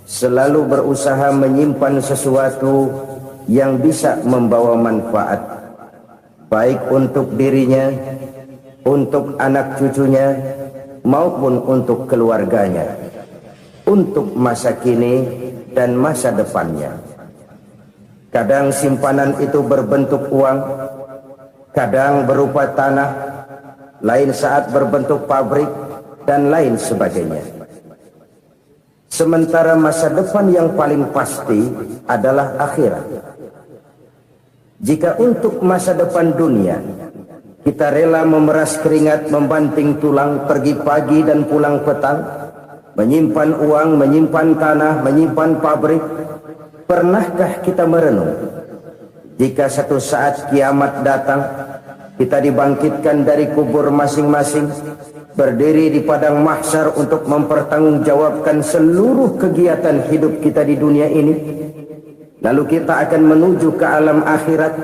selalu berusaha menyimpan sesuatu yang bisa membawa manfaat, baik untuk dirinya, untuk anak cucunya, maupun untuk keluarganya, untuk masa kini dan masa depannya. Kadang simpanan itu berbentuk uang, kadang berupa tanah, lain saat berbentuk pabrik, dan lain sebagainya. Sementara masa depan yang paling pasti adalah akhirat. Jika untuk masa depan dunia kita rela memeras keringat, membanting tulang, pergi pagi dan pulang petang, menyimpan uang, menyimpan tanah, menyimpan pabrik, pernahkah kita merenung jika satu saat kiamat datang, kita dibangkitkan dari kubur masing-masing, berdiri di padang mahsyar untuk mempertanggungjawabkan seluruh kegiatan hidup kita di dunia ini, lalu kita akan menuju ke alam akhirat.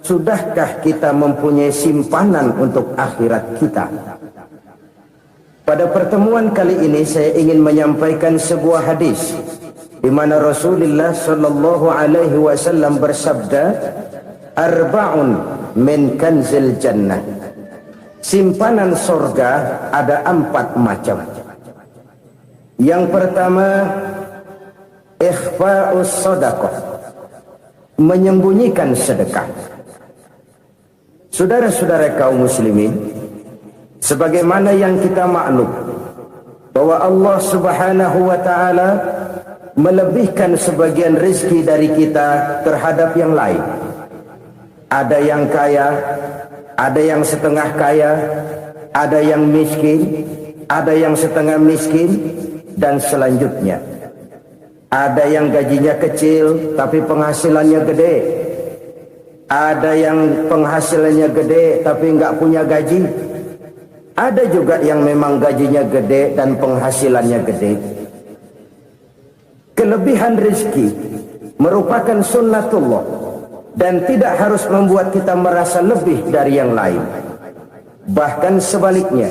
Sudahkah kita mempunyai simpanan untuk akhirat kita? Pada pertemuan kali ini saya ingin menyampaikan sebuah hadis di mana Rasulullah sallallahu alaihi wasallam bersabda, arba'un min kanzil jannah. Simpanan surga ada 4 macam. Yang pertama, ikhfa'us shadaqah, menyembunyikan sedekah. Saudara-saudara kaum muslimin, sebagaimana yang kita maklum bahwa Allah Subhanahu wa taala melebihkan sebagian rezeki dari kita terhadap yang lain. Ada yang kaya, ada yang setengah kaya, ada yang miskin, ada yang setengah miskin, dan selanjutnya. Ada yang gajinya kecil tapi penghasilannya gede. Ada yang penghasilannya gede tapi nggak punya gaji. Ada juga yang memang gajinya gede dan penghasilannya gede. Kelebihan rezeki merupakan sunnatullah dan tidak harus membuat kita merasa lebih dari yang lain. Bahkan sebaliknya,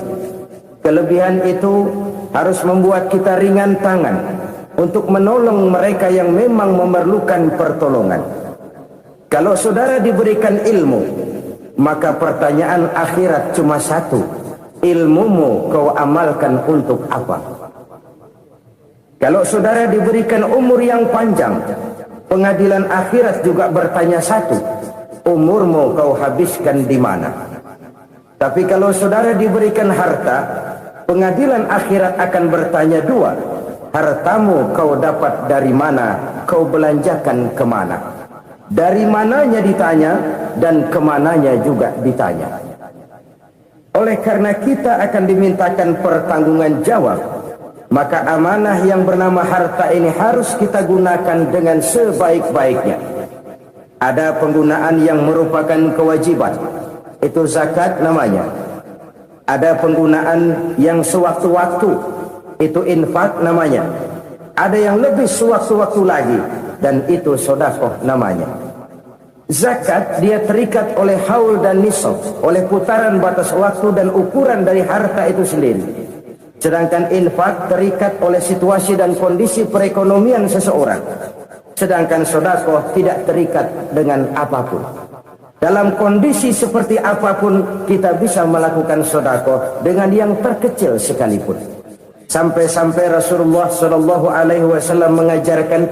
kelebihan itu harus membuat kita ringan tangan untuk menolong mereka yang memang memerlukan pertolongan. Kalau saudara diberikan ilmu, maka pertanyaan akhirat cuma satu: ilmumu kau amalkan untuk apa? Kalau saudara diberikan umur yang panjang, pengadilan akhirat juga bertanya satu: umurmu kau habiskan di mana? Tapi kalau saudara diberikan harta, pengadilan akhirat akan bertanya dua: hartamu kau dapat dari mana? Kau belanjakan kemana? Dari mananya ditanya dan kemananya juga ditanya. Oleh karena kita akan dimintakan pertanggungan jawab, maka amanah yang bernama harta ini harus kita gunakan dengan sebaik-baiknya. Ada penggunaan yang merupakan kewajiban, itu zakat namanya. Ada penggunaan yang sewaktu-waktu, itu infak namanya. Ada yang lebih sewaktu-waktu lagi, dan itu sedekah namanya. Zakat dia terikat oleh haul dan nisab, oleh putaran batas waktu dan ukuran dari harta itu sendiri. Sedangkan infak terikat oleh situasi dan kondisi perekonomian seseorang. Sedangkan sedekah tidak terikat dengan apapun. Dalam kondisi seperti apapun kita bisa melakukan sedekah dengan yang terkecil sekalipun. Sampai-sampai Rasulullah sallallahu alaihi wasallam mengajarkan,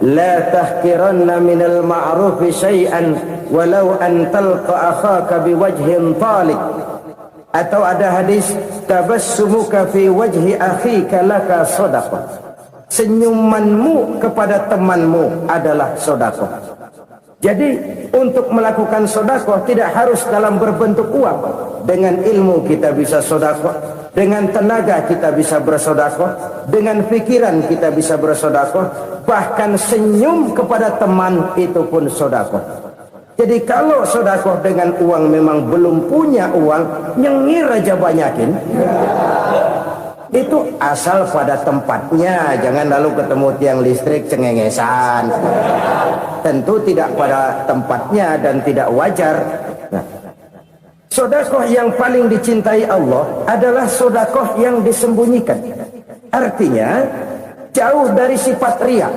la tahqiranna minal ma'rufi syai'an walau an talqa akhaka biwajhin talik. Atau ada hadis, tabassumuka fi wajhi akhika laka shadaqah. Senyumanmu kepada temanmu adalah sedekah. Jadi untuk melakukan sedekah tidak harus dalam berbentuk uang. Dengan ilmu kita bisa sedekah, dengan tenaga kita bisa bersedekah, dengan pikiran kita bisa bersedekah, bahkan senyum kepada teman itu pun sedekah. Jadi kalau sedekah dengan uang memang belum punya uang, nyengir aja banyakin. Itu asal pada tempatnya, jangan lalu ketemu tiang listrik cengengesan. Tentu tidak pada tempatnya dan tidak wajar. Nah, sedekah yang paling dicintai Allah adalah sedekah yang disembunyikan. Artinya jauh dari sifat riya.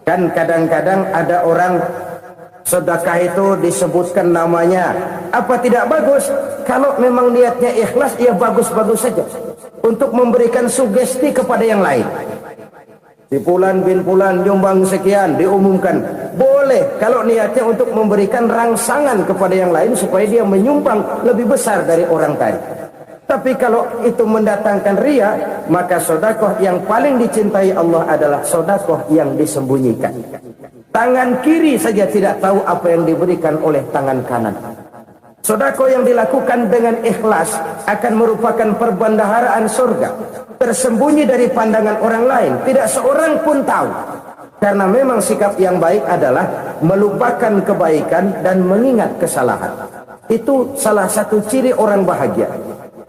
Kan kadang-kadang ada orang sedekah itu disebutkan namanya, apa tidak bagus? Kalau memang niatnya ikhlas, ya bagus-bagus saja untuk memberikan sugesti kepada yang lain. Si Fulan bin Fulan nyumbang sekian, diumumkan. Boleh kalau niatnya untuk memberikan rangsangan kepada yang lain supaya dia menyumbang lebih besar dari orang tadi. Tapi kalau itu mendatangkan riya, maka sedekah yang paling dicintai Allah adalah sedekah yang disembunyikan. Tangan kiri saja tidak tahu apa yang diberikan oleh tangan kanan. Sedekah yang dilakukan dengan ikhlas akan merupakan perbendaharaan surga, tersembunyi dari pandangan orang lain, tidak seorang pun tahu. Karena memang sikap yang baik adalah melupakan kebaikan dan mengingat kesalahan. Itu salah satu ciri orang bahagia.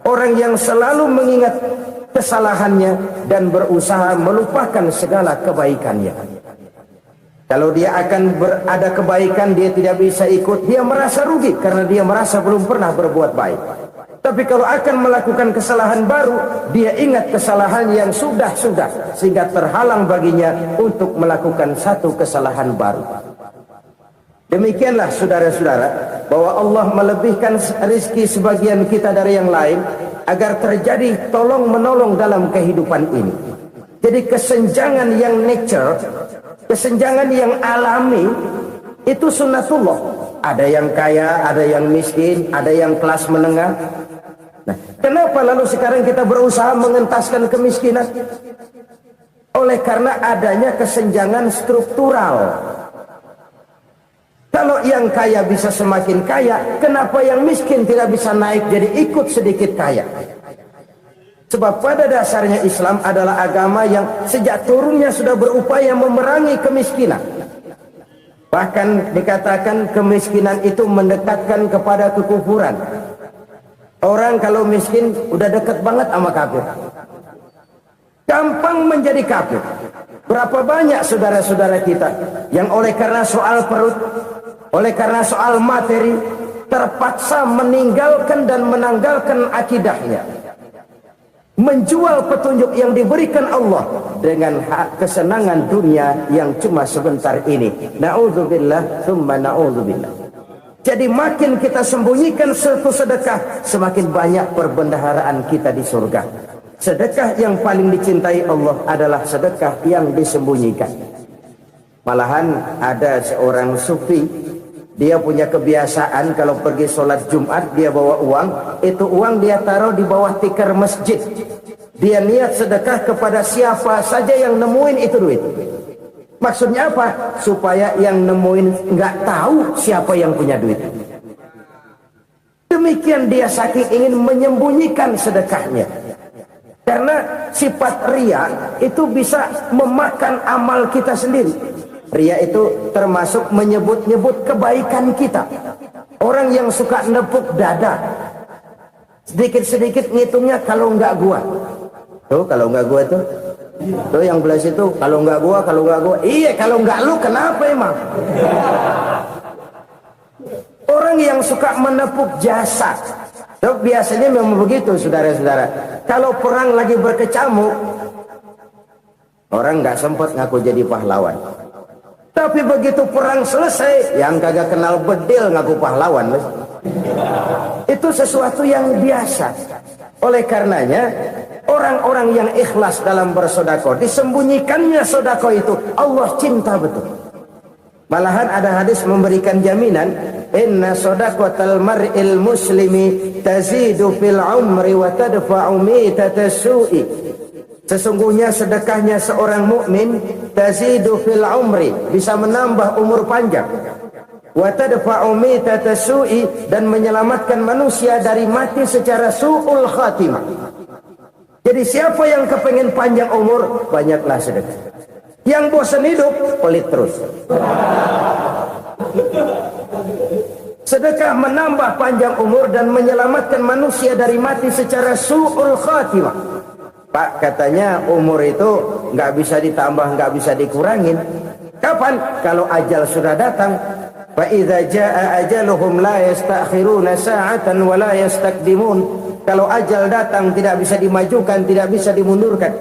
Orang yang selalu mengingat kesalahannya dan berusaha melupakan segala kebaikannya. Kalau dia akan ada kebaikan, dia tidak bisa ikut, dia merasa rugi karena dia merasa belum pernah berbuat baik. Tapi kalau akan melakukan kesalahan baru, dia ingat kesalahan yang sudah-sudah, sehingga terhalang baginya untuk melakukan satu kesalahan baru. Demikianlah saudara-saudara, bahwa Allah melebihkan rezeki sebagian kita dari yang lain agar terjadi tolong-menolong dalam kehidupan ini. Jadi kesenjangan yang nature, kesenjangan yang alami, itu sunnatullah. Ada yang kaya, ada yang miskin, ada yang kelas menengah. Nah, kenapa lalu sekarang kita berusaha mengentaskan kemiskinan? Oleh karena adanya kesenjangan struktural. Kalau yang kaya bisa semakin kaya, kenapa yang miskin tidak bisa naik jadi ikut sedikit kaya? Sebab pada dasarnya Islam adalah agama yang sejak turunnya sudah berupaya memerangi kemiskinan. Bahkan dikatakan kemiskinan itu mendekatkan kepada kekufuran. Orang kalau miskin udah dekat banget sama kafir. Gampang menjadi kafir. Berapa banyak saudara-saudara kita yang oleh karena soal perut, oleh karena soal materi, terpaksa meninggalkan dan menanggalkan akidahnya, menjual petunjuk yang diberikan Allah dengan hak kesenangan dunia yang cuma sebentar ini. Na'udzubillah, thumma na'udzubillah. Jadi makin kita sembunyikan satu sedekah, semakin banyak perbendaharaan kita di surga. Sedekah yang paling dicintai Allah adalah sedekah yang disembunyikan. Malahan ada seorang sufi, dia punya kebiasaan kalau pergi sholat Jumat dia bawa uang, itu uang dia taruh di bawah tikar masjid. Dia niat sedekah kepada siapa saja yang nemuin itu duit. Maksudnya apa? Supaya yang nemuin nggak tahu siapa yang punya duit. Demikian dia saking ingin menyembunyikan sedekahnya. Karena sifat riya itu bisa memakan amal kita sendiri. Riya itu termasuk menyebut-nyebut kebaikan kita. Orang yang suka nepuk dada, sedikit-sedikit ngitungnya kalau nggak gua. Tuh kalau nggak gua tuh. Tuh yang belah situ, kalau nggak gua, kalau nggak gua. Iya, kalau nggak lu kenapa emang? Orang yang suka menepuk jasa. Tuh, biasanya memang begitu saudara-saudara. Kalau perang lagi berkecamuk, orang nggak sempat ngaku jadi pahlawan. Tapi begitu perang selesai, yang kagak kenal bedil ngaku pahlawan. Itu sesuatu yang biasa. Oleh karenanya, orang-orang yang ikhlas dalam bersedekah, disembunyikannya sedekah itu, Allah cinta betul. Malahan ada hadis memberikan jaminan, inna sedaqatal mar'il muslimi tazidu fil umri wa tadfa'u mitatas su'i. Sesungguhnya sedekahnya seorang mukmin tazidu fil umri, bisa menambah umur panjang, wa tadfa'u mitatas su'i, dan menyelamatkan manusia dari mati secara su'ul khatimah. Jadi siapa yang kepengen panjang umur, banyaklah sedekah. Yang bosan hidup, pelit terus. Sedekah menambah panjang umur dan menyelamatkan manusia dari mati secara su'ul khatimah. Pak, katanya umur itu nggak bisa ditambah, nggak bisa dikurangin. Kapan? Kalau ajal sudah datang. Fa idza jaa ajaluhum la yastakhiruna sa'atan wa la yastakdimun. Kalau ajal datang tidak bisa dimajukan, tidak bisa dimundurkan.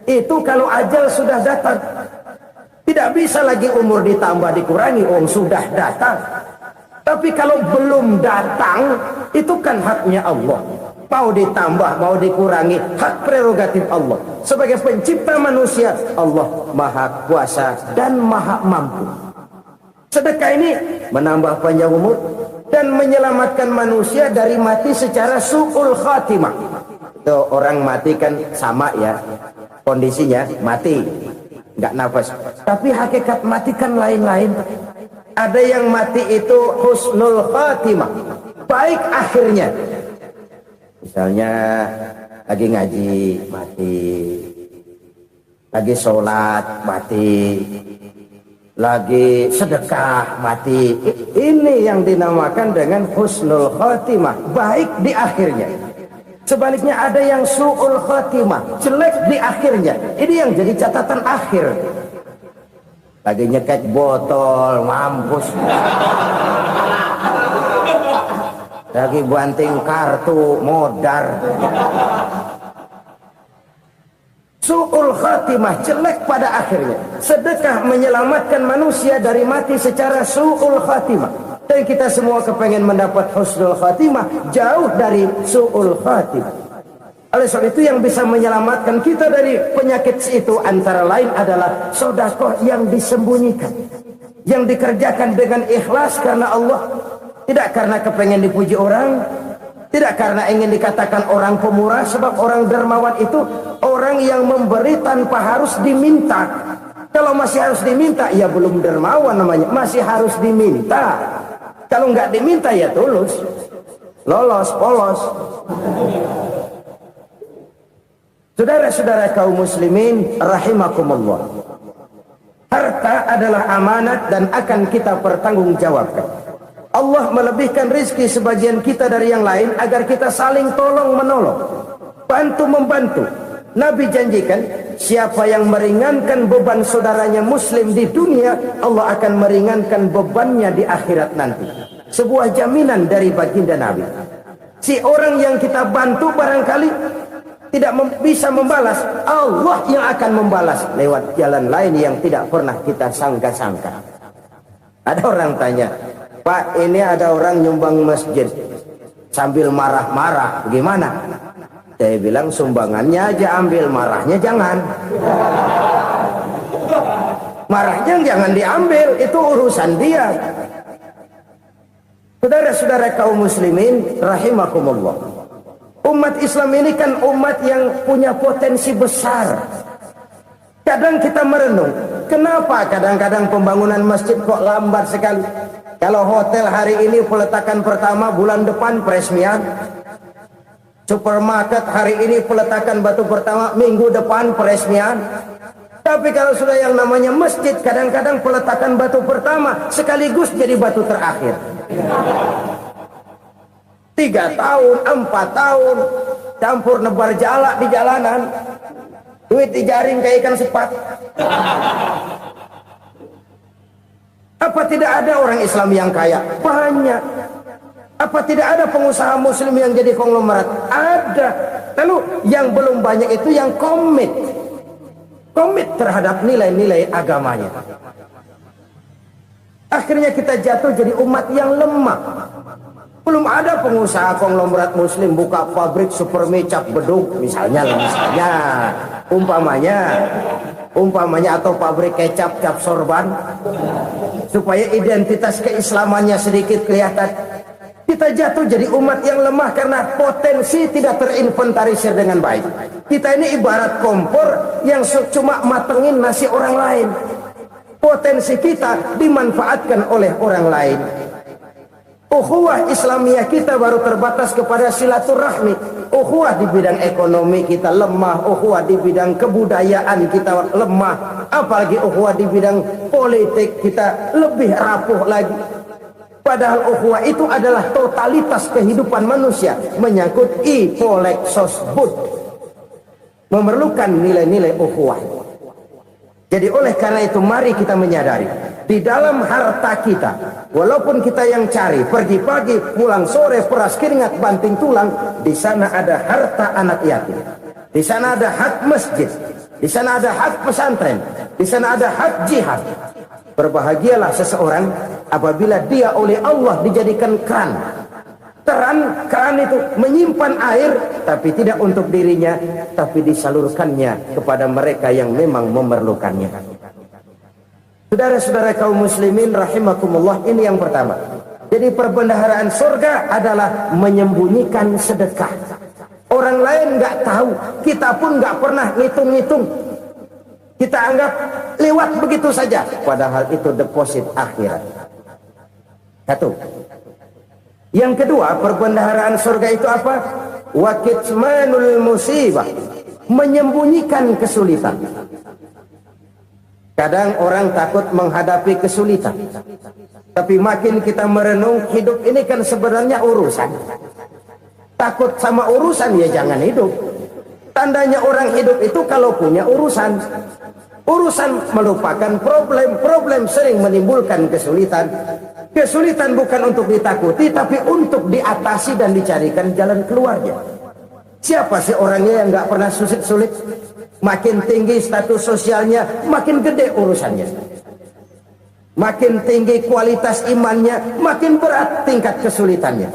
Itu kalau ajal sudah datang. Tidak bisa lagi umur ditambah dikurangi, sudah datang. Tapi kalau belum datang, itu kan haknya Allah. Mau ditambah, mau dikurangi, hak prerogatif Allah. Sebagai pencipta manusia, Allah Maha Kuasa dan Maha Mampu. Sedekah ini menambah panjang umur dan menyelamatkan manusia dari mati secara su'ul khatimah. Itu orang mati kan sama ya, kondisinya mati, nggak nafas. Tapi hakikat mati kan lain-lain. Ada yang mati itu husnul khatimah, baik akhirnya. Misalnya lagi ngaji mati, lagi sholat mati, lagi sedekah mati. Ini yang dinamakan dengan husnul khatimah, baik di akhirnya. Sebaliknya ada yang su'ul khatimah, jelek di akhirnya. Ini yang jadi catatan akhir. Lagi nyekek botol, mampus. Lagi banting kartu, modar. Su'ul khatimah, jelek pada akhirnya. Sedekah menyelamatkan manusia dari mati secara su'ul khatimah. Dan kita semua kepengen mendapat husnul khatimah, jauh dari su'ul khatimah. Oleh sebab itu yang bisa menyelamatkan kita dari penyakit itu antara lain adalah sedekah yang disembunyikan, yang dikerjakan dengan ikhlas karena Allah, tidak karena kepengen dipuji orang, tidak karena ingin dikatakan orang pemurah. Sebab orang dermawan itu orang yang memberi tanpa harus diminta. Kalau masih harus diminta, ya belum dermawan namanya, masih harus diminta. Kalau nggak diminta ya tulus, lolos, polos. Saudara-saudara kaum muslimin rahimakumullah, harta adalah amanat dan akan kita pertanggungjawabkan. Allah melebihkan rizki sebagian kita dari yang lain agar kita saling tolong menolong, bantu membantu. Nabi janjikan, siapa yang meringankan beban saudaranya muslim di dunia, Allah akan meringankan bebannya di akhirat nanti. Sebuah jaminan dari baginda Nabi. Si orang yang kita bantu barangkali tidak bisa membalas, Allah yang akan membalas lewat jalan lain yang tidak pernah kita sangka-sangka. Ada orang tanya, Pak, ini ada orang nyumbang masjid sambil marah-marah, gimana? Saya bilang sumbangannya aja ambil, marahnya jangan. Marahnya jangan diambil, itu urusan dia. Saudara-saudara kaum muslimin rahimakumullah, umat Islam ini kan umat yang punya potensi besar. Kadang kita merenung, kenapa kadang-kadang pembangunan masjid kok lambat sekali? Kalau hotel hari ini peletakan pertama, bulan depan peresmian. Supermarket hari ini peletakan batu pertama, minggu depan peresmian. Tapi kalau sudah yang namanya masjid, kadang-kadang peletakan batu pertama sekaligus jadi batu terakhir. 3 tahun, 4 tahun, campur nebar jalak di jalanan, duit dijaring kayak ikan sepat. Apa tidak ada orang Islam yang kaya? Banyak. Apa tidak ada pengusaha muslim yang jadi konglomerat? Ada. Lalu yang belum banyak itu yang komit terhadap nilai-nilai agamanya. Akhirnya kita jatuh jadi umat yang lemah. Belum ada pengusaha konglomerat muslim buka pabrik super mecap beduk misalnya umpamanya atau pabrik kecap cap sorban supaya identitas keislamannya sedikit kelihatan. Kita jatuh jadi umat yang lemah karena potensi tidak terinventarisir dengan baik. Kita ini ibarat kompor yang cuma matengin nasi orang lain. Potensi kita dimanfaatkan oleh orang lain. Ukhuwah Islamiyah kita baru terbatas kepada silaturahmi. Ukhuwah di bidang ekonomi kita lemah, ukhuwah di bidang kebudayaan kita lemah, apalagi ukhuwah di bidang politik kita lebih rapuh lagi. Padahal ukhuwah itu adalah totalitas kehidupan manusia, menyangkut ipolek sosbud, memerlukan nilai-nilai ukhuwah. Jadi oleh karena itu mari kita menyadari, di dalam harta kita, walaupun kita yang cari, pergi pagi, pulang sore, peras keringat, banting tulang, di sana ada harta anak yatim, di sana ada hak masjid, di sana ada hak pesantren, di sana ada hak jihad. Berbahagialah seseorang apabila dia oleh Allah dijadikan keran. Keran itu menyimpan air, tapi tidak untuk dirinya, tapi disalurkannya kepada mereka yang memang memerlukannya. Saudara-saudara kaum muslimin rahimakumullah, ini yang pertama. Jadi perbendaharaan surga adalah menyembunyikan sedekah. Orang lain nggak tahu, kita pun nggak pernah ngitung-ngitung. Kita anggap lewat begitu saja, padahal itu deposit akhirat. Satu. Yang kedua, perbendaharaan surga itu apa? Wa kitmanul musibah, menyembunyikan kesulitan. Kadang orang takut menghadapi kesulitan, tapi makin kita merenung, hidup ini kan sebenarnya urusan. Takut sama urusan, ya jangan hidup. Tandanya orang hidup itu kalau punya urusan. Urusan melupakan problem. Problem sering menimbulkan kesulitan. Kesulitan bukan untuk ditakuti, tapi untuk diatasi dan dicarikan jalan keluarnya. Siapa sih orangnya yang nggak pernah sulit-sulit? Makin tinggi status sosialnya, makin gede urusannya. Makin tinggi kualitas imannya, makin berat tingkat kesulitannya.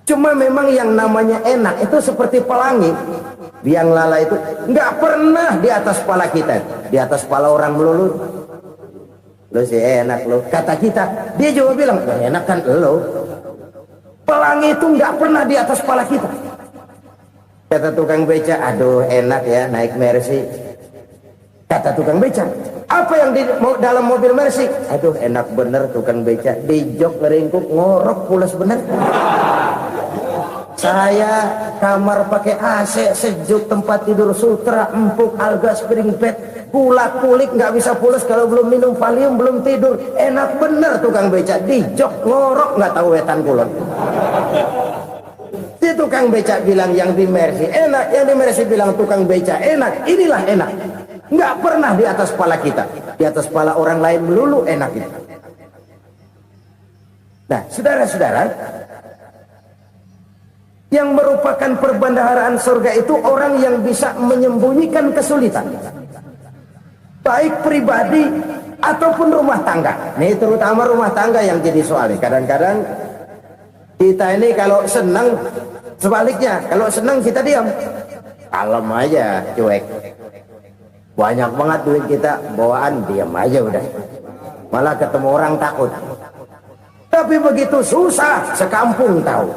Cuma memang yang namanya enak itu seperti pelangi. Biang lala itu nggak pernah di atas kepala kita, di atas kepala orang melulu. Lo sih enak lo, kata kita. Dia juga bilang, enak kan lo. Pelangi itu nggak pernah di atas kepala kita. Kata tukang beca, aduh enak ya naik Mercy. Kata tukang beca, apa yang di dalam mobil Mercy? Aduh enak bener tukang beca, di jok ngeringkuk ngorok pulas bener. Saya kamar pakai AC sejuk, tempat tidur sutra empuk, alga spring bed, kulak kulik nggak bisa pulas kalau belum minum Valium, belum tidur. Enak bener tukang beca, di jok ngorok nggak tahu wetan kulon. Si tukang beca bilang yang di Mercy enak, yang di Mercy bilang tukang beca enak. Inilah enak, nggak pernah di atas kepala kita, di atas kepala orang lain melulu enak itu. Nah, saudara-saudara, yang merupakan perbendaharaan surga itu orang yang bisa menyembunyikan kesulitan, baik pribadi ataupun rumah tangga. Nih terutama rumah tangga yang jadi soal. Kadang-kadang kita ini kalau senang, sebaliknya kalau senang kita diam, kalem aja, cuek. Banyak banget duit kita bawaan, diam aja udah. Malah ketemu orang takut. Tapi begitu susah, sekampung tahu.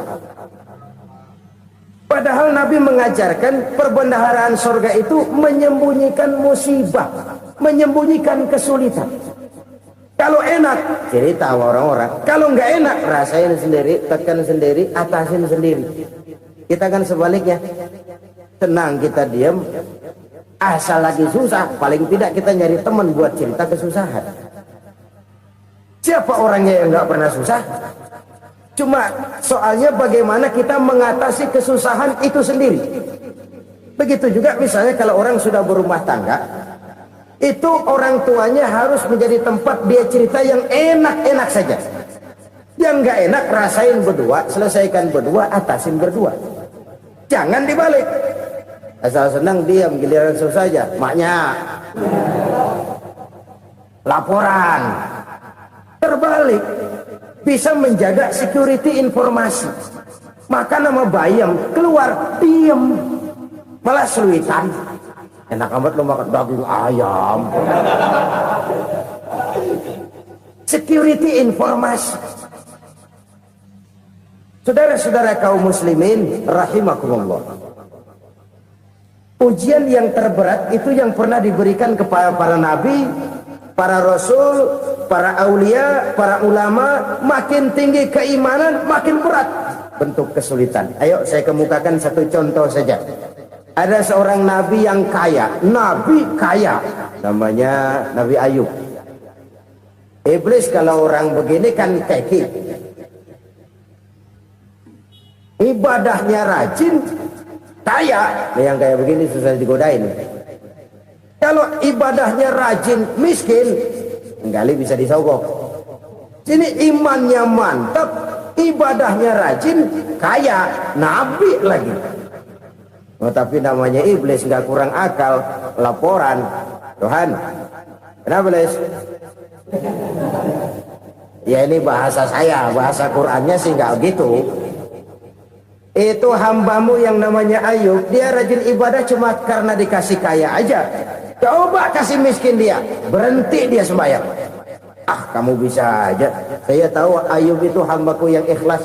Padahal Nabi mengajarkan perbendaharaan surga itu menyembunyikan musibah, menyembunyikan kesulitan. Kalau enak, cerita sama orang-orang. Kalau nggak enak, rasain sendiri, tekan sendiri, atasin sendiri. Kita kan sebaliknya, tenang kita diam, asal lagi susah, paling tidak kita nyari teman buat cerita kesusahan. Siapa orangnya yang nggak pernah susah? Cuma soalnya bagaimana kita mengatasi kesusahan itu sendiri. Begitu juga misalnya kalau orang sudah berumah tangga, itu orang tuanya harus menjadi tempat dia cerita yang enak-enak saja. Yang nggak enak rasain berdua, selesaikan berdua, atasin berdua. Jangan dibalik. Asal senang diam, giliran susah saja. Maknya laporan. Terbalik. Bisa menjaga security informasi. Maka nama bayam keluar diem, malah seluitan. Enak amat lo makan daging ayam. Security informasi. Saudara-saudara kaum muslimin rahimakumullah, ujian yang terberat itu yang pernah diberikan kepada para nabi, para rasul, para aulia, para ulama. Makin tinggi keimanan, makin berat bentuk kesulitan. Ayo saya kemukakan satu contoh saja. Ada seorang nabi yang kaya, nabi kaya, namanya Nabi Ayub. Iblis kalau orang begini kan keki, ibadahnya rajin, kaya. Yang kayak begini susah digodain. Kalau ibadahnya rajin, miskin, kali bisa disogok. Sini imannya mantap, ibadahnya rajin, kaya, nabi lagi. Oh, tapi namanya iblis, nggak kurang akal. Laporan, Tuhan, kenapa Les? Ya ini bahasa saya, bahasa Qurannya sih nggak gitu. Itu hambamu yang namanya Ayub, dia rajin ibadah cuma karena dikasih kaya aja. Coba kasih miskin dia, berhenti dia sembahyang. Ah, kamu bisa aja. Saya tahu Ayub itu hambaku yang ikhlas.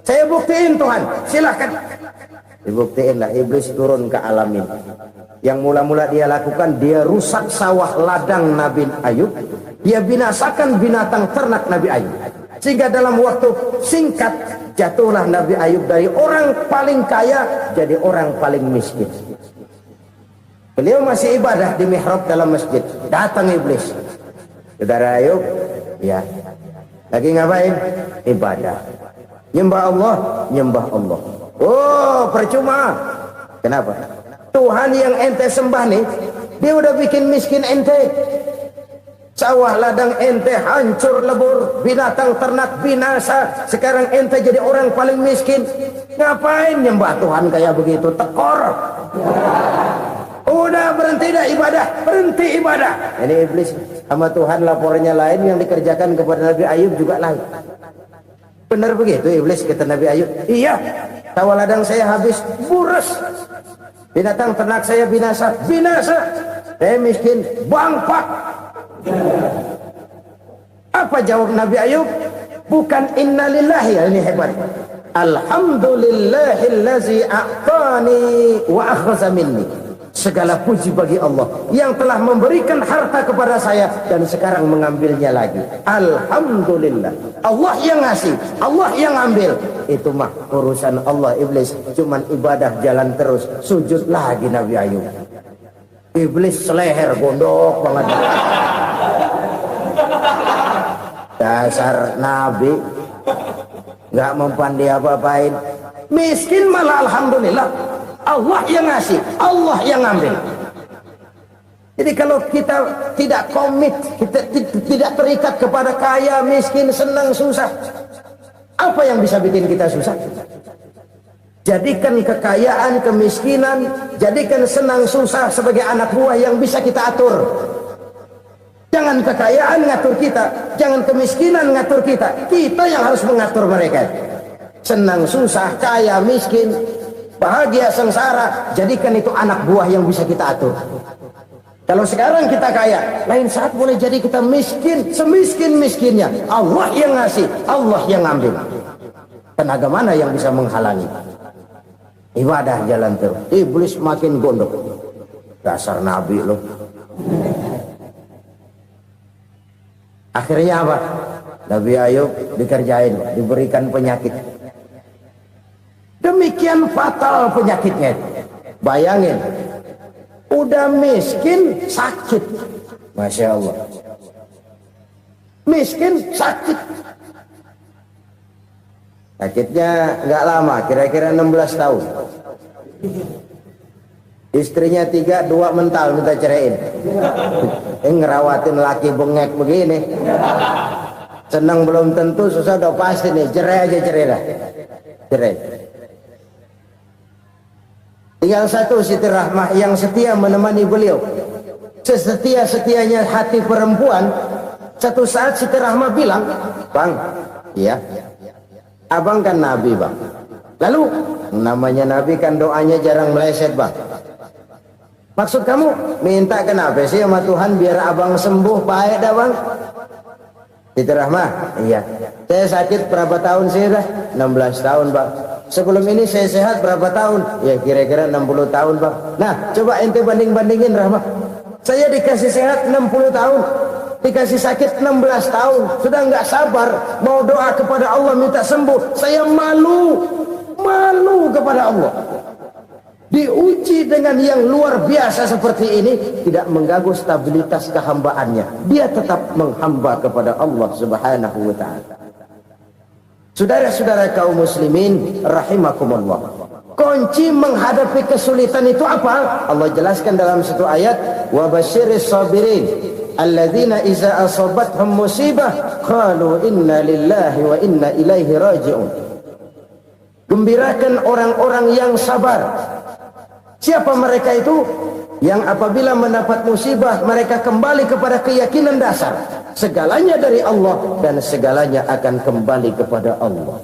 Saya buktiin Tuhan, silahkan. Dibuktiin lah, iblis turun ke alam ini. Yang mula-mula dia lakukan, dia rusak sawah ladang Nabi Ayub. Dia binasakan binatang ternak Nabi Ayub. Sehingga dalam waktu singkat, jatuhlah Nabi Ayub dari orang paling kaya jadi orang paling miskin. Beliau masih ibadah di mihrab dalam masjid. Datang iblis. Saudara Ayub, ya, lagi ngapain? Ibadah. Nyembah Allah, nyembah Allah. Oh, percuma. Kenapa? Tuhan yang ente sembah nih, dia udah bikin miskin ente. Sawah ladang ente hancur lebur, binatang ternak binasa. Sekarang ente jadi orang paling miskin. Ngapain nyembah Tuhan kayak begitu? Tekor. Udah berhenti dah ibadah, berhenti ibadah. Ini iblis sama Tuhan laporannya lain, yang dikerjakan kepada Nabi Ayub juga lain. Benar begitu iblis, kata Nabi Ayub. Iya, sawah ladang saya habis, buras. Binatang ternak saya binasa, binasa. Saya miskin, bangpak. Apa jawab Nabi Ayub? Bukan innalillahi, ini hebat. Alhamdulillahillazi a'tani wa akhza minni. Segala puji bagi Allah yang telah memberikan harta kepada saya dan sekarang mengambilnya lagi. Alhamdulillah. Allah yang ngasih, Allah yang ambil. Itu mah urusan Allah. Iblis cuman ibadah jalan terus, sujud lagi Nabi Ayub. Iblis seleher gondok banget. Dasar Nabi nggak mempan dia apa-apain. Miskin malah alhamdulillah. Allah yang ngasih, Allah yang ngambil. Jadi kalau kita tidak komit, kita tidak terikat kepada kaya, miskin, senang, susah, apa yang bisa bikin kita susah? Jadikan kekayaan, kemiskinan, jadikan senang, susah sebagai anak buah yang bisa kita atur. Jangan kekayaan ngatur kita, jangan kemiskinan ngatur kita. Kita yang harus mengatur mereka. Senang, susah, kaya, miskin, bahagia, sengsara, jadikan itu anak buah yang bisa kita atur. Kalau sekarang kita kaya, lain saat boleh jadi kita miskin, semiskin-miskinnya. Allah yang ngasih, Allah yang ngambil. Tenaga mana yang bisa menghalangi? Ibadah jalan terus. Iblis makin gondok. Dasar Nabi loh. Akhirnya apa? Nabi Ayub dikerjain, diberikan penyakit. Demikian fatal penyakitnya. Bayangin, udah miskin sakit. Masya Allah. Miskin sakit. Sakitnya nggak lama, kira-kira 16 tahun. Istrinya 3, 2 mental minta ceraiin. Ngerawatin laki bengek begini. Senang belum tentu, susah udah pasti nih. Cerai aja, cerai dah. Cerai. Tinggal satu Siti Rahmah yang setia menemani beliau. Sesetia-setianya hati perempuan. Satu saat Siti Rahmah bilang, "Bang, iya, abang kan Nabi, Bang. Lalu, namanya Nabi kan doanya jarang meleset, Bang. Maksud kamu minta kenapa sih sama Tuhan biar abang sembuh, baik dah, Bang?" Siti Rahmah, iya. Saya sakit berapa tahun sih dah? 16 tahun, Bang. Sebelum ini saya sehat berapa tahun? Ya kira-kira 60 tahun, Bang. Nah, coba ente banding-bandingin, Rahmah. Saya dikasih sehat 60 tahun, dikasih sakit 16 tahun. Sudah nggak sabar mau doa kepada Allah minta sembuh. Saya malu kepada Allah. Diuji dengan yang luar biasa seperti ini, tidak mengganggu stabilitas kehambaannya. Dia tetap menghamba kepada Allah Subhanahu wa ta'ala. Saudara-saudara kaum muslimin rahimakumullah. Kunci menghadapi kesulitan itu apa? Allah jelaskan dalam satu ayat, wa basyiris sabirin alladzina iza asabathum musibah qalu inna lillahi wa inna ilaihi raji'un. Gembirakan orang-orang yang sabar Siapa mereka itu? Yang apabila mendapat musibah mereka kembali kepada keyakinan dasar segalanya dari Allah dan segalanya akan kembali kepada Allah.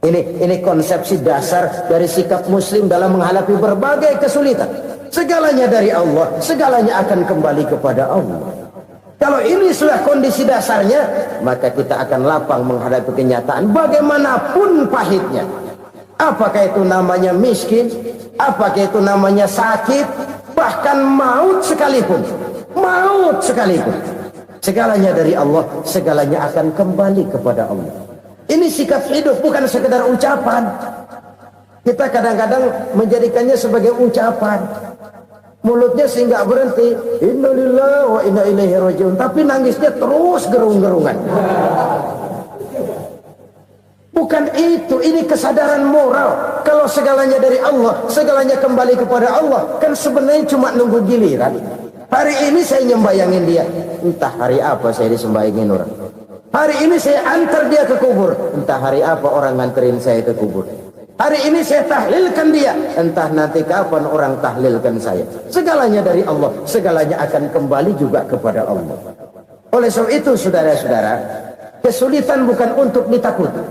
Ini konsepsi dasar dari sikap muslim dalam menghadapi berbagai kesulitan. Segalanya dari Allah, segalanya akan kembali kepada Allah. Kalau ini sudah kondisi dasarnya, maka kita akan lapang menghadapi kenyataan bagaimanapun pahitnya. Apakah itu namanya miskin, apakah itu namanya sakit, bahkan maut sekalipun. Segalanya dari Allah, segalanya akan kembali kepada Allah. Ini sikap hidup, bukan sekedar ucapan. Kita kadang-kadang menjadikannya sebagai ucapan. Mulutnya sih nggak berhenti, innalillahi wa inna ilaihi rajiun, tapi nangisnya terus gerung-gerungan. Bukan itu, ini kesadaran moral. Kalau segalanya dari Allah, segalanya kembali kepada Allah, kan sebenarnya cuma nunggu giliran. Hari ini saya nyembayangin dia, entah hari apa saya disembayangin orang. Hari ini saya antar dia ke kubur, entah hari apa orang nganterin saya ke kubur. Hari ini saya tahlilkan dia, entah nanti kapan orang tahlilkan saya. Segalanya dari Allah, segalanya akan kembali juga kepada Allah. Oleh sebab itu saudara-saudara, kesulitan bukan untuk ditakuti.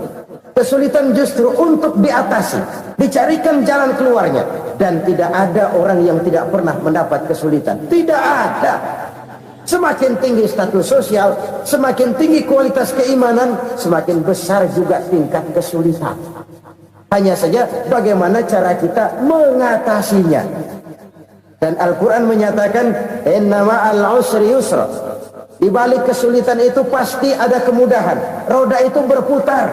Kesulitan justru untuk diatasi, dicarikan jalan keluarnya. Dan tidak ada orang yang tidak pernah mendapat kesulitan. Tidak ada. Semakin tinggi status sosial, semakin tinggi kualitas keimanan, semakin besar juga tingkat kesulitan. Hanya saja bagaimana cara kita mengatasinya. Dan Al-Quran menyatakan inna ma'al usri yusra. Di balik kesulitan itu pasti ada kemudahan. Roda itu berputar.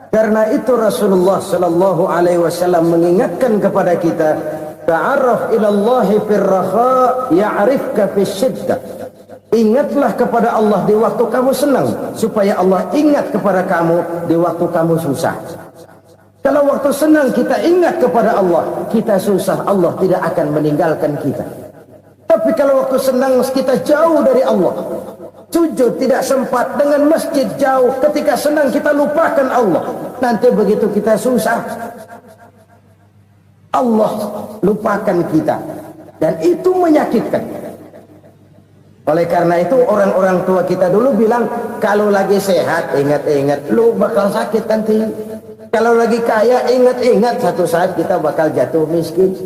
Karena itu Rasulullah sallallahu alaihi wasallam mengingatkan kepada kita, ta'arraf ila Allahi fir raha ya'rifka fis syiddah. Ingatlah kepada Allah di waktu kamu senang, supaya Allah ingat kepada kamu di waktu kamu susah. Kalau waktu senang kita ingat kepada Allah, kita susah, Allah tidak akan meninggalkan kita. Tapi kalau waktu senang kita jauh dari Allah, sujud tidak sempat, dengan masjid jauh, ketika senang kita lupakan Allah, nanti begitu kita susah, Allah lupakan kita, dan itu menyakitkan. Oleh karena itu orang-orang tua kita dulu bilang, kalau lagi sehat ingat-ingat lu bakal sakit nanti. Kalau lagi kaya ingat-ingat satu saat kita bakal jatuh miskin.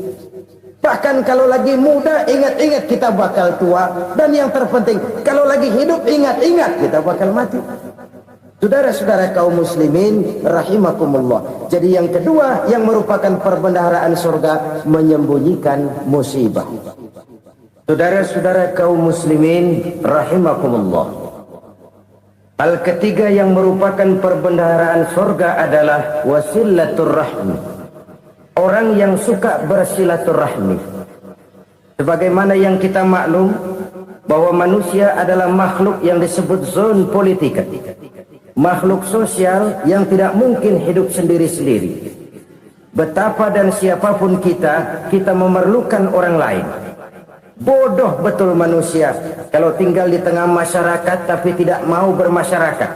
Bahkan kalau lagi muda ingat-ingat kita bakal tua. Dan yang terpenting, kalau lagi hidup ingat-ingat kita bakal mati. Saudara-saudara kaum muslimin rahimakumullah. Jadi yang kedua yang merupakan perbendaharaan surga, menyembunyikan musibah. Saudara-saudara kaum muslimin rahimakumullah. Hal ketiga yang merupakan perbendaharaan surga adalah wasilaturrahmi. Orang yang suka bersilaturahmi. Sebagaimana yang kita maklum bahwa manusia adalah makhluk yang disebut zon politika. Makhluk sosial yang tidak mungkin hidup sendiri-sendiri. Betapa dan siapapun kita memerlukan orang lain. Bodoh betul manusia kalau tinggal di tengah masyarakat tapi tidak mau bermasyarakat.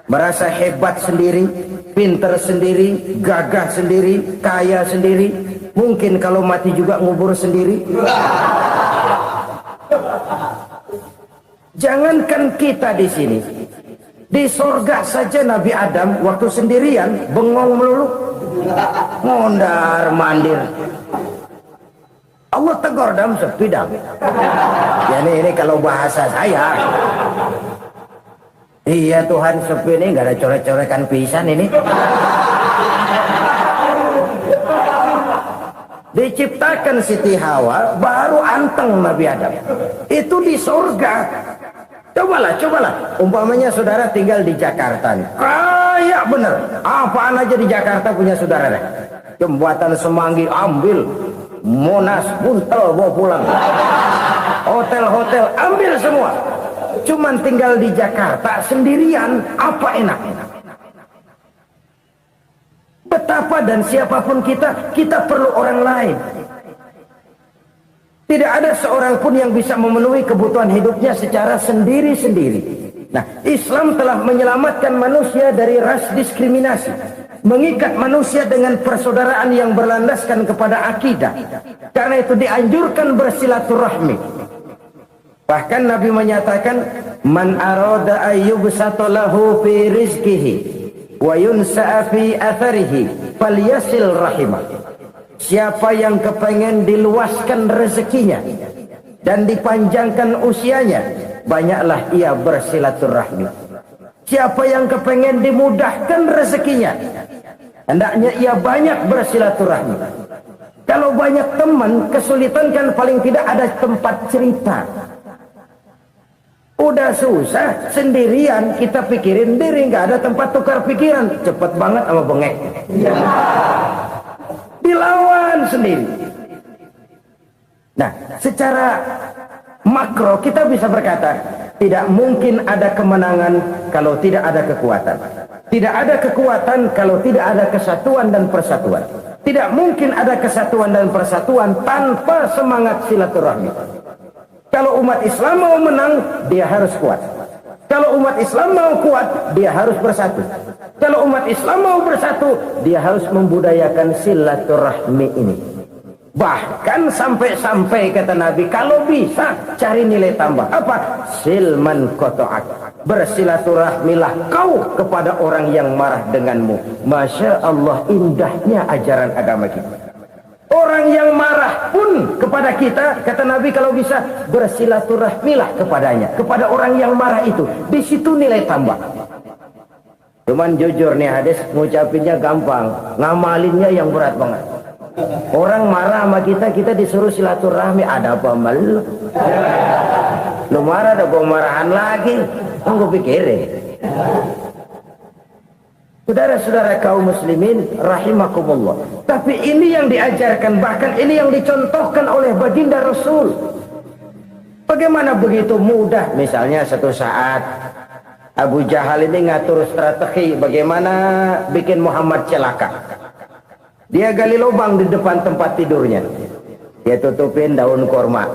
Merasa hebat sendiri, pinter sendiri, gagah sendiri, kaya sendiri. Mungkin kalau mati juga ngubur sendiri. Jangankan kita di sini, di sorga saja Nabi Adam waktu sendirian bengong melulu, mondar mandir. Allah tegur dalam sepidang. Ya ini kalau bahasa saya. Iya Tuhan, sepi ini nggak ada coret-corekan pisan ini. Diciptakan Siti Hawa baru anteng Nabi Adam. Itu di surga. Cobalah. Umpamanya saudara tinggal di Jakarta nih. Kayak bener. Apaan aja di Jakarta punya saudara deh. Jembatan Semanggi ambil. Monas buntel bawa pulang. Hotel-hotel ambil semua. Cuman tinggal di Jakarta sendirian, apa enak? Betapa dan siapapun kita perlu orang lain. Tidak ada seorang pun yang bisa memenuhi kebutuhan hidupnya secara sendiri-sendiri. Nah, Islam telah menyelamatkan manusia dari ras diskriminasi. mengikat manusia dengan persaudaraan yang berlandaskan kepada akidah. Karena itu dianjurkan bersilaturahmi. Bahkan Nabi menyatakan, man arada ayyubsata lahu fi rizqihi wa yunsa'a fi atharihi falyasil rahimah. Siapa yang kepengen diluaskan rezekinya dan dipanjangkan usianya, banyaklah ia bersilaturahmi. Siapa yang kepengen dimudahkan rezekinya, hendaknya ia banyak bersilaturahmi. Kalau banyak teman, kesulitan kan paling tidak ada tempat cerita. Udah susah sendirian, kita pikirin diri, nggak ada tempat tukar pikiran. Cepet banget sama bengek. Dilawan sendiri. Nah, secara makro kita bisa berkata, tidak mungkin ada kemenangan kalau tidak ada kekuatan. Tidak ada kekuatan kalau tidak ada kesatuan dan persatuan. Tidak mungkin ada kesatuan dan persatuan tanpa semangat silaturahmi. Kalau umat Islam mau menang, dia harus kuat. Kalau umat Islam mau kuat, dia harus bersatu. Kalau umat Islam mau bersatu, dia harus membudayakan silaturahmi ini. Bahkan sampai-sampai kata Nabi, kalau bisa cari nilai tambah. Apa? Silman koto'ak. Bersilaturahmilah kau kepada orang yang marah denganmu. Masya Allah, indahnya ajaran agama kita. Orang yang marah pun kepada kita, kata Nabi, kalau bisa bersilaturahmilah kepadanya, kepada orang yang marah itu. Di situ nilai tambah. Cuman jujur nih hadis, ngucapinnya gampang, ngamalinnya yang berat banget. Orang marah sama kita, kita disuruh silaturahmi. Ada apa malu? Lu marah, ada gua marahan lagi. Tunggu pikirin. Saudara-saudara kaum muslimin rahimakumullah. Tapi ini yang diajarkan, bahkan ini yang dicontohkan oleh baginda Rasul. Bagaimana begitu mudah, misalnya satu saat Abu Jahal ini ngatur strategi bagaimana bikin Muhammad celaka. Dia gali lubang di depan tempat tidurnya. Dia tutupin daun kurma.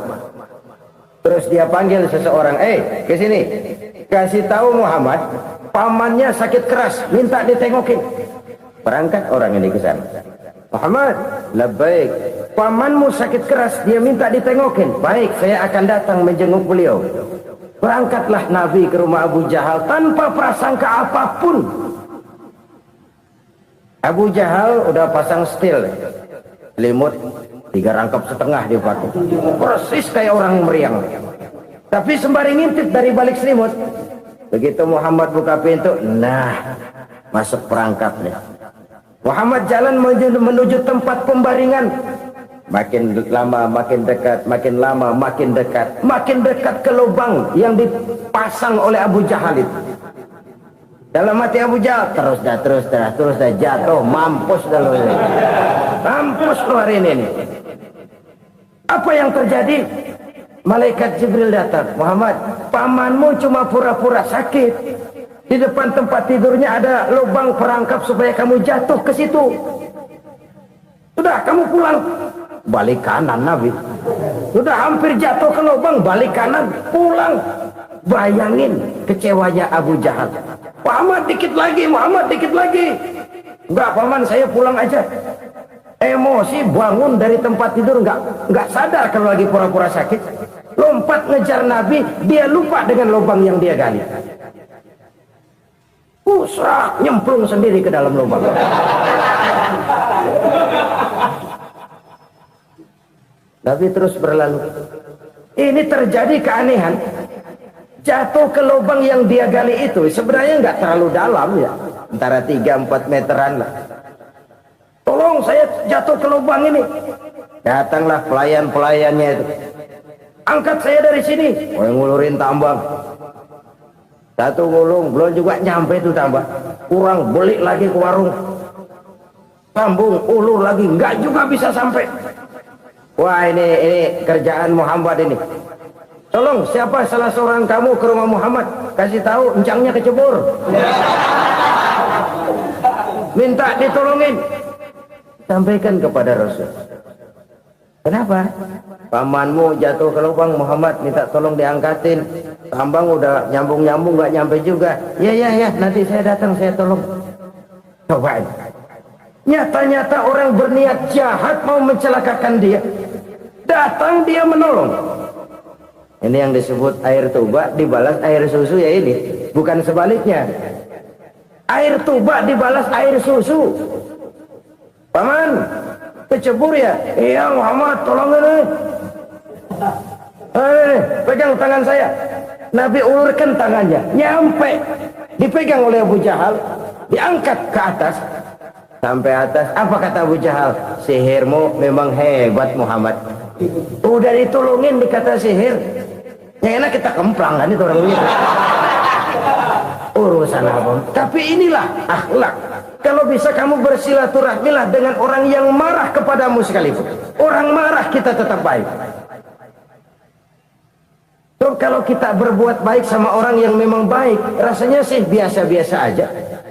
Terus dia panggil seseorang, ke sini. Kasih tahu Muhammad, pamannya sakit keras, minta ditengokin. Berangkat orang ini ke sana. Muhammad, labbaik. Pamanmu sakit keras, dia minta ditengokin. Baik, saya akan datang menjenguk beliau. Berangkatlah Nabi ke rumah Abu Jahal tanpa prasangka apapun. Abu Jahal udah pasang stil, selimut 3 rangkap setengah dia pakai, persis kayak orang meriang. Tapi sembari ngintip dari balik selimut. Begitu Muhammad buka pintu, nah masuk perangkapnya. Muhammad jalan menuju tempat pembaringan. Makin lama makin dekat, makin lama makin dekat, makin dekat ke lubang yang dipasang oleh Abu Jahal itu. Dalam hati Abu Jahal, terus dah jatuh, mampus dah lu ini. Mampus lu hari ini. Apa yang terjadi? Malaikat Jibril datang. Muhammad, pamanmu cuma pura-pura sakit. Di depan tempat tidurnya ada lubang perangkap supaya kamu jatuh ke situ. Sudah, kamu pulang. Balik kanan Nabi. Sudah hampir jatuh ke lubang, balik kanan, pulang. Bayangin kecewanya Abu Jahal. Muhammad dikit lagi, Muhammad dikit lagi. Enggak paman, saya pulang aja. Emosi bangun dari tempat tidur, enggak sadar kalau lagi pura-pura sakit. Lompat ngejar Nabi, dia lupa dengan lubang yang dia gali. Usrah nyemplung sendiri ke dalam lubang. Nabi terus berlalu. Ini terjadi keanehan. Jatuh ke lubang yang dia gali itu sebenarnya nggak terlalu dalam ya, antara 3-4 meteran lah. Tolong saya jatuh ke lubang ini. Datanglah pelayan-pelayannya itu. Angkat saya dari sini. Oh, ngulurin tambang. Satu gulung belum juga nyampe itu tambang. Kurang beli lagi ke warung. Sambung ulur lagi, nggak juga bisa sampai. Wah ini kerjaan Muhammad ini. Tolong siapa salah seorang kamu ke rumah Muhammad, kasih tahu encangnya kecebur. Minta ditolongin. Sampaikan kepada Rasul. Kenapa? Pamanmu jatuh ke lubang, Muhammad minta tolong diangkatin. Tambang udah nyambung-nyambung nggak nyampe juga. Ya, nanti saya datang saya tolong. Cobain. Nyata-nyata orang berniat jahat mau mencelakakan dia, datang dia menolong. Ini yang disebut air tuba dibalas air susu ya ini, bukan sebaliknya. Air tuba dibalas air susu. Paman, kecebur ya? Iya Muhammad, tolong ini. Pegang tangan saya. Nabi ulurkan tangannya, nyampe, dipegang oleh Abu Jahal, diangkat ke atas, sampai atas. Apa kata Abu Jahal? Sihirmu memang hebat Muhammad. Udah ditolongin dikata sihir. Yang enak kita kemplang kan itu orang begitu. Urusan apa? Tapi inilah akhlak. Kalau bisa kamu bersilaturahmilah dengan orang yang marah kepadamu sekalipun. Orang marah kita tetap baik. So, kalau kita berbuat baik sama orang yang memang baik, rasanya sih biasa-biasa aja.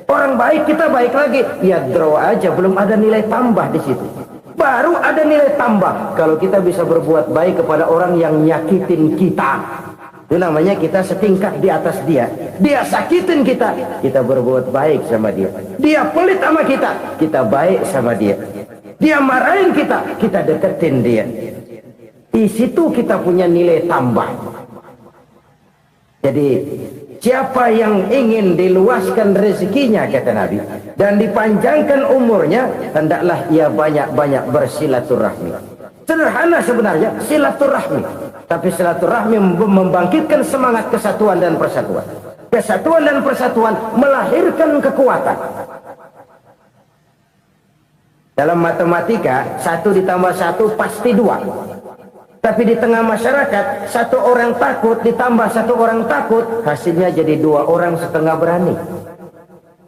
Orang baik kita baik lagi, ya draw aja, belum ada nilai tambah di situ. Baru ada nilai tambah kalau kita bisa berbuat baik kepada orang yang nyakitin kita. Itu namanya kita setingkat di atas dia. Dia sakitin kita, kita berbuat baik sama dia. Dia pelit sama kita, kita baik sama dia. Dia marahin kita, kita deketin dia. Di situ kita punya nilai tambah. Jadi siapa yang ingin diluaskan rezekinya, kata Nabi, dan dipanjangkan umurnya, hendaklah ia banyak-banyak bersilaturahmi. Sederhana sebenarnya silaturahmi, tapi silaturahmi membangkitkan semangat kesatuan dan persatuan. Kesatuan dan persatuan melahirkan kekuatan. Dalam matematika 1 ditambah 1 pasti 2. Tapi di tengah masyarakat, 1 orang takut ditambah 1 orang takut, hasilnya jadi 2 orang setengah berani.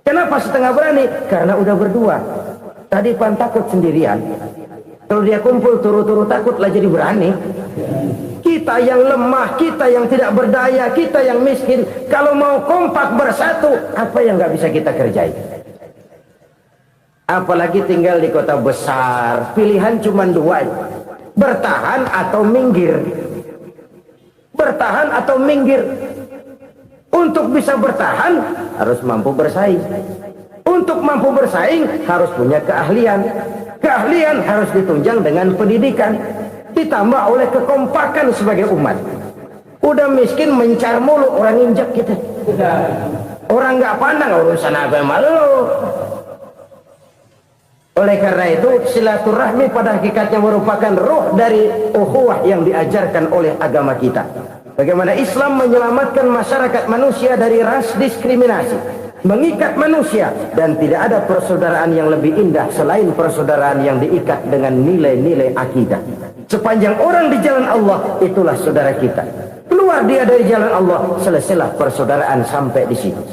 Kenapa setengah berani? Karena udah berdua. Tadi pan takut sendirian. Kalau dia kumpul turu-turu takutlah jadi berani. Kita yang lemah, kita yang tidak berdaya, kita yang miskin, kalau mau kompak bersatu, apa yang nggak bisa kita kerjain? Apalagi tinggal di kota besar, pilihan cuma 2. Bertahan atau minggir. Bertahan atau minggir. Untuk bisa bertahan harus mampu bersaing. Untuk mampu bersaing harus punya keahlian. Keahlian harus ditunjang dengan pendidikan, ditambah oleh kekompakan sebagai umat. Udah miskin mencar mulu, orang injak kita. Orang nggak pandang urusan apa malu. Oleh karena itu silaturahmi pada hakikatnya merupakan ruh dari ukhuwah yang diajarkan oleh agama kita. Bagaimana Islam menyelamatkan masyarakat manusia dari ras diskriminasi, mengikat manusia, dan tidak ada persaudaraan yang lebih indah selain persaudaraan yang diikat dengan nilai-nilai akidah. Sepanjang orang di jalan Allah, itulah saudara kita. Keluar dia dari jalan Allah, selesailah persaudaraan sampai di situ.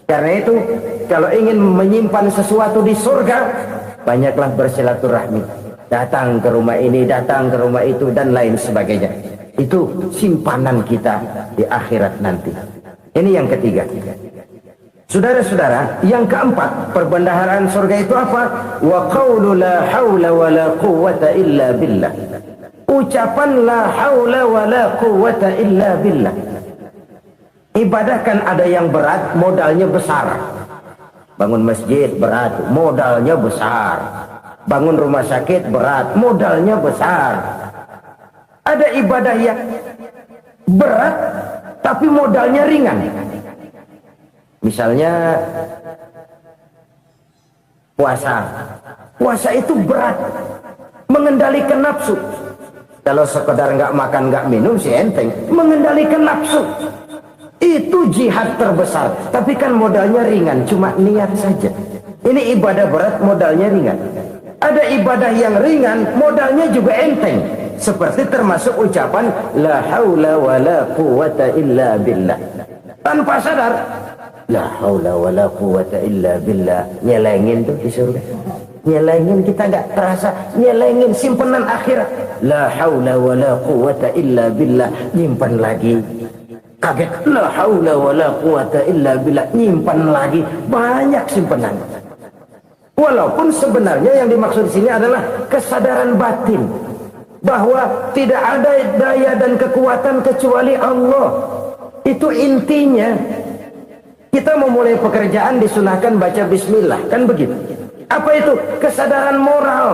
Karena itu, kalau ingin menyimpan sesuatu di surga, banyaklah bersilaturahmi. Datang ke rumah ini, datang ke rumah itu, dan lain sebagainya. Itu simpanan kita di akhirat nanti. Ini yang ketiga. Saudara-saudara, yang keempat, perbendaharaan surga itu apa? Wa qawlu la hawla wa la quwwata illa billah. Ucapan la hawla wa la quwwata illa billah. Ibadah kan ada yang berat, modalnya besar. Bangun masjid berat, modalnya besar. Bangun rumah sakit berat, modalnya besar. Ada ibadah yang berat tapi modalnya ringan. Misalnya puasa. Puasa itu berat, mengendalikan nafsu. Kalau sekedar nggak makan nggak minum sih enteng. Mengendalikan nafsu itu jihad terbesar, tapi kan modalnya ringan, cuma niat saja. Ini ibadah berat, modalnya ringan. Ada ibadah yang ringan, modalnya juga enteng, seperti termasuk ucapan la haula wa la quwwata illa billah. Tanpa sadar, la haula wa la quwwata illa billah, nyelengin tuh di surga. Nyelengin, kita nggak terasa, nyelengin simpanan akhirat. La haula wa la quwwata illa billah, nyimpan lagi. Kaget, la haula wa la quwata illa billah, nyimpan lagi, banyak simpanan. Walaupun sebenarnya yang dimaksud di sini adalah kesadaran batin bahwa tidak ada daya dan kekuatan kecuali Allah. Itu intinya. Kita memulai pekerjaan disunahkan baca bismillah, kan begitu. Apa itu? Kesadaran moral.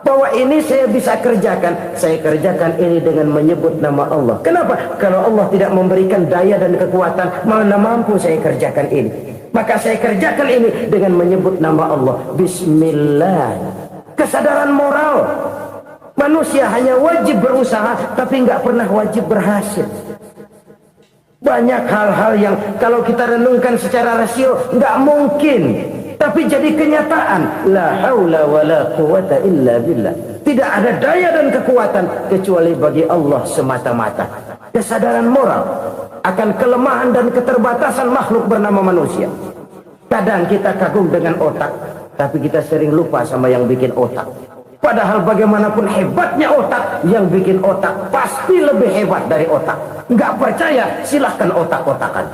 Bahwa ini saya bisa kerjakan. Saya kerjakan ini dengan menyebut nama Allah. Kenapa? Kalau Allah tidak memberikan daya dan kekuatan, mana mampu saya kerjakan ini. Maka saya kerjakan ini dengan menyebut nama Allah. Bismillah. Kesadaran moral. Manusia hanya wajib berusaha, tapi nggak pernah wajib berhasil. Banyak hal-hal yang kalau kita renungkan secara rasio nggak mungkin, tapi jadi kenyataan. La haula wala quwata illa billah. Tidak ada daya dan kekuatan kecuali bagi Allah semata-mata. Kesadaran moral akan kelemahan dan keterbatasan makhluk bernama manusia. Kadang kita kagum dengan otak, tapi kita sering lupa sama yang bikin otak. Padahal bagaimanapun hebatnya otak, yang bikin otak pasti lebih hebat dari otak. Nggak percaya, silahkan otak-otakan.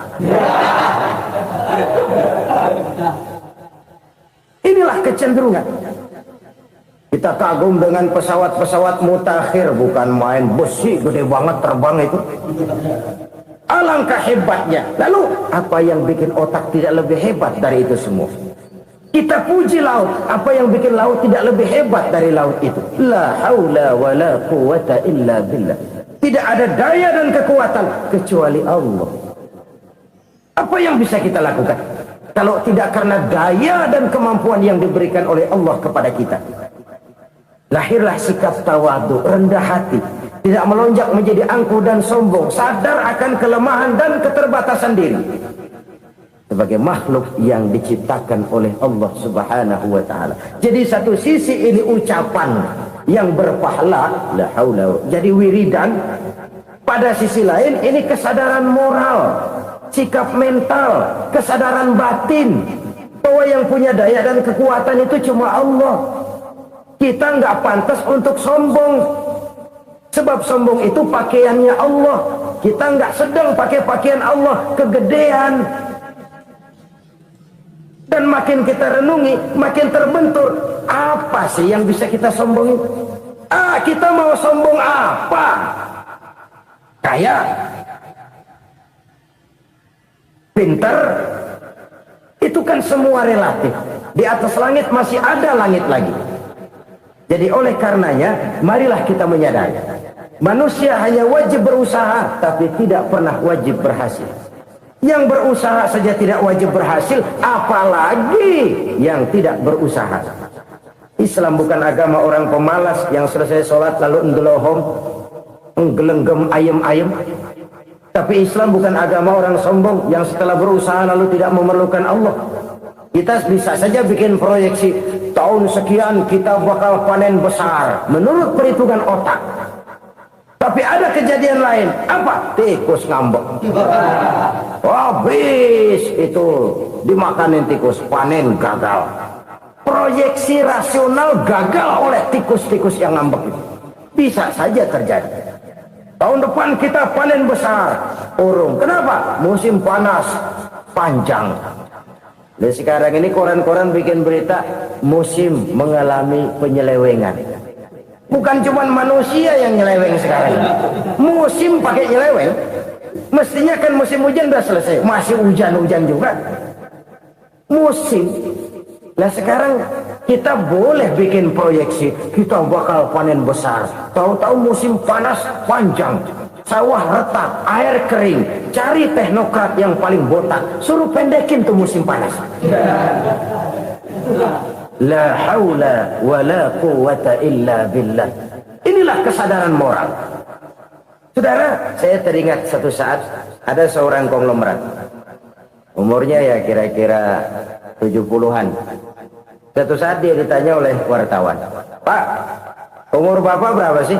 Inilah kecenderungan. Kita kagum dengan pesawat-pesawat mutakhir, bukan main besi gede banget terbang itu. Alangkah hebatnya. Lalu apa yang bikin otak tidak lebih hebat dari itu semua? Kita puji laut, apa yang bikin laut tidak lebih hebat dari laut itu? La haula wala quwata illa billah. Tidak ada daya dan kekuatan kecuali Allah. Apa yang bisa kita lakukan kalau tidak karena daya dan kemampuan yang diberikan oleh Allah kepada kita? Lahirlah sikap tawadu, rendah hati, tidak melonjak menjadi angkuh dan sombong, sadar akan kelemahan dan keterbatasan diri sebagai makhluk yang diciptakan oleh Allah Subhanahu wa taala. Jadi satu sisi ini ucapan yang berpahala, la haula, jadi wiridan. Pada sisi lain ini kesadaran moral, sikap mental, kesadaran batin bahwa yang punya daya dan kekuatan itu cuma Allah. Kita nggak pantas untuk sombong, sebab sombong itu pakaiannya Allah. Kita nggak sedang pakai pakaian Allah, kegedean. Dan makin kita renungi, makin terbentur. Apa sih yang bisa kita sombongin? Kita mau sombong apa? Kaya? Pinter? Itu kan semua relatif. Di atas langit masih ada langit lagi. Jadi oleh karenanya, marilah kita menyadari. Manusia hanya wajib berusaha, tapi tidak pernah wajib berhasil. Yang berusaha saja tidak wajib berhasil, apalagi yang tidak berusaha. Islam bukan agama orang pemalas yang selesai sholat lalu ngelohong, nggelenggem ayem-ayem. Tapi Islam bukan agama orang sombong yang setelah berusaha lalu tidak memerlukan Allah. Kita bisa saja bikin proyeksi, tahun sekian kita bakal panen besar menurut perhitungan otak. Tapi ada kejadian lain. Apa? Tikus ngambek. Habis itu dimakanin tikus, panen gagal. Proyeksi rasional gagal oleh tikus-tikus yang ngambek itu. Bisa saja terjadi. Tahun depan kita panen besar, urung. Kenapa? Musim panas panjang. Dan sekarang ini koran-koran bikin berita musim mengalami penyelewengan. Bukan cuma manusia yang nyeleweng sekarang. Musim pakai nyeleweng. Mestinya kan musim hujan udah selesai, masih hujan-hujan juga. Musim. Nah sekarang kita boleh bikin proyeksi, kita bakal panen besar. Tahu-tahu musim panas panjang, sawah retak, air kering. Cari teknokrat yang paling botak, suruh pendekin tuh musim panas. La haula wa la quwata illa billah. Inilah kesadaran moral. Saudara, saya teringat satu saat ada seorang konglomerat. Umurnya ya kira-kira 70-an. Satu saat dia ditanya oleh wartawan, "Pak, umur Bapak berapa sih?"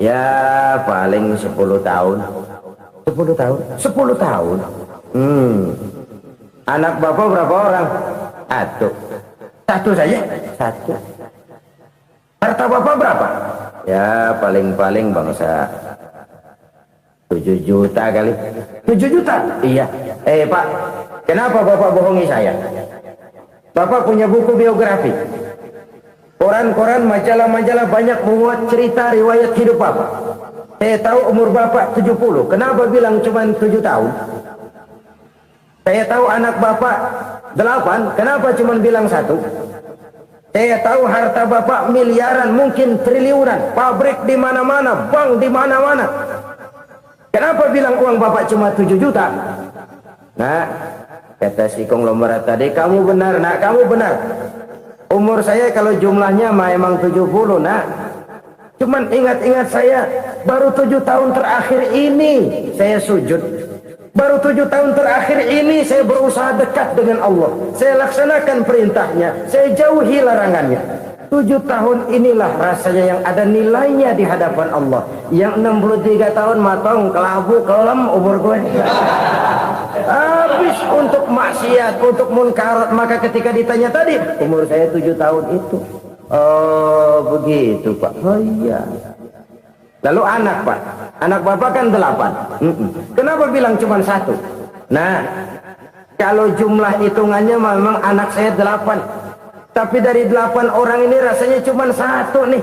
"Ya paling 10 tahun." 10 tahun? 10 tahun? Anak Bapak berapa orang? Satu. Satu saja? Satu. Harta Bapak berapa? Ya paling-paling bangsa 7 juta kali. 7 juta? Iya. Pak, kenapa Bapak bohongi saya? Bapak punya buku biografi. Koran-koran, majalah-majalah banyak memuat cerita riwayat hidup Bapak. Saya tahu umur Bapak 70. Kenapa bilang cuma 7 tahun? Saya tahu anak Bapak 8. Kenapa cuma bilang 1? Saya tahu harta bapak miliaran, mungkin triliunan, pabrik di mana-mana, bank di mana-mana. Kenapa bilang uang bapak cuma 7 juta? Nah, kata si konglomerat tadi, kamu benar nak, kamu benar. Umur saya kalau jumlahnya memang 70 nak. Cuman ingat-ingat saya, baru 7 tahun terakhir ini saya sujud. Baru 7 tahun terakhir ini saya berusaha dekat dengan Allah. Saya laksanakan perintahnya, saya jauhi larangannya. 7 tahun inilah rasanya yang ada nilainya di hadapan Allah. Yang 63 tahun matong, kelabu, kelam umur gue. Habis untuk maksiat, untuk munkarat. Maka ketika ditanya tadi, umur saya 7 tahun itu. Oh begitu Pak. Oh iya. Lalu anak Pak, anak bapak kan 8. Kenapa bilang cuma 1? Nah, kalau jumlah hitungannya memang anak saya 8. Tapi dari 8 orang ini rasanya cuma 1 nih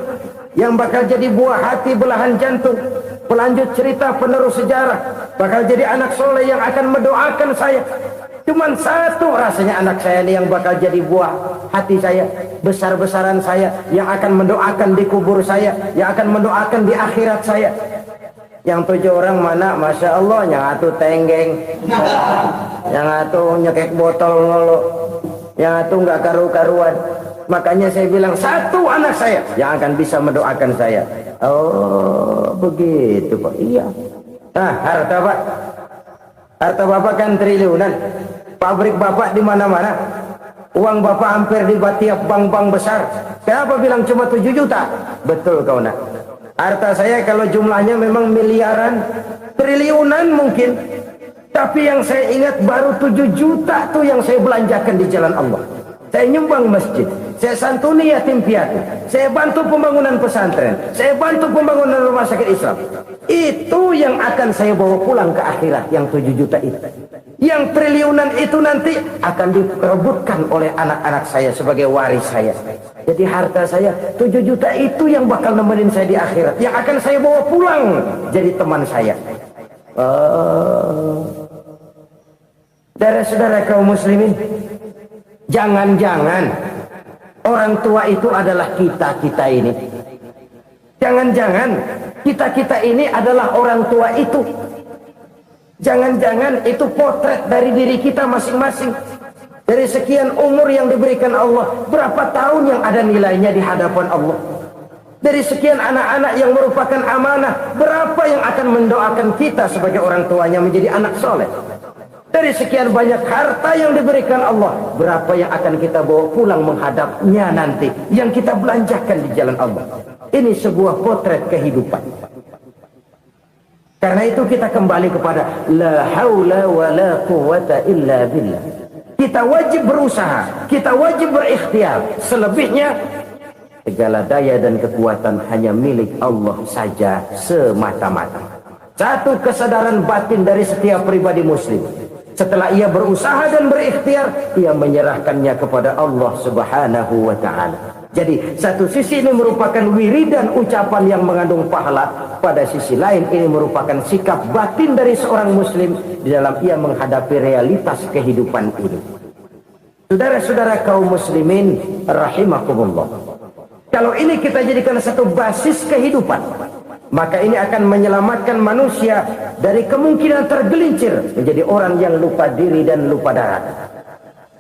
yang bakal jadi buah hati, belahan jantung, pelanjut cerita, penerus sejarah, bakal jadi anak soleh yang akan mendoakan saya. Cuman 1 rasanya anak saya ini yang bakal jadi buah hati saya, besar-besaran saya, yang akan mendoakan di kubur saya, yang akan mendoakan di akhirat saya. Yang 7 orang mana? Masya Allah, yang atu tenggeng, yang atu nyekek botol ngolo, yang atu nggak karu-karuan. Makanya saya bilang 1 anak saya yang akan bisa mendoakan saya. Oh begitu Pak. Iya. Nah harta Pak, harta bapak kan triliunan, pabrik bapak di mana-mana, uang bapak hampir di tiap bank-bank besar. Kenapa bilang cuma 7 juta? Betul kau nak. Harta saya kalau jumlahnya memang miliaran, triliunan mungkin. Tapi yang saya ingat baru 7 juta tuh yang saya belanjakan di jalan Allah. Saya nyumbang masjid, saya santuni yatim piatu, saya bantu pembangunan pesantren, saya bantu pembangunan rumah sakit Islam. Itu yang akan saya bawa pulang ke akhirat, yang 7 juta itu. Yang triliunan itu nanti akan diperebutkan oleh anak-anak saya sebagai waris saya. Jadi harta saya 7 juta itu yang bakal nemenin saya di akhirat, yang akan saya bawa pulang jadi teman saya. Saudara-saudara kaum muslimin, jangan-jangan orang tua itu adalah kita-kita ini. Jangan-jangan kita-kita ini adalah orang tua itu. Jangan-jangan itu potret dari diri kita masing-masing. Dari sekian umur yang diberikan Allah, berapa tahun yang ada nilainya di hadapan Allah? Dari sekian anak-anak yang merupakan amanah, berapa yang akan mendoakan kita sebagai orang tuanya menjadi anak soleh? Dari sekian banyak harta yang diberikan Allah, berapa yang akan kita bawa pulang menghadapnya nanti, yang kita belanjakan di jalan Allah? Ini sebuah potret kehidupan. Karena itu kita kembali kepada la haula wa la quwwata illa billah. Kita wajib berusaha, kita wajib berikhtiar. Selebihnya segala daya dan kekuatan hanya milik Allah saja semata-mata. Satu kesadaran batin dari setiap pribadi muslim. Setelah ia berusaha dan berikhtiar, ia menyerahkannya kepada Allah Subhanahu wa ta'ala. Jadi satu sisi ini merupakan wiridan ucapan yang mengandung pahala, pada sisi lain ini merupakan sikap batin dari seorang muslim di dalam ia menghadapi realitas kehidupan ini. Saudara-saudara kaum muslimin rahimakumullah, kalau ini kita jadikan satu basis kehidupan, maka ini akan menyelamatkan manusia dari kemungkinan tergelincir menjadi orang yang lupa diri dan lupa darat.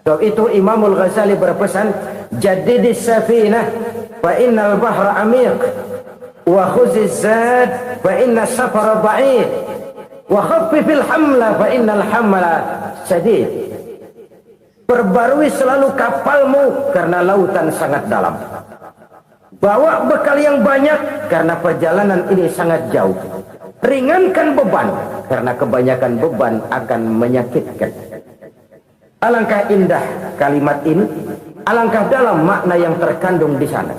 Sebab itu Imamul Ghazali berpesan, jadidis safinah fa innal bahra amiq wa khuziz zad fa inna safara ba'id wa khaffifil hamla fa innal hamla sadid. Perbarui selalu kapalmu karena lautan sangat dalam. Bawa bekal yang banyak karena perjalanan ini sangat jauh. Ringankan beban karena kebanyakan beban akan menyakitkan. Alangkah indah kalimat ini, alangkah dalam makna yang terkandung di sana.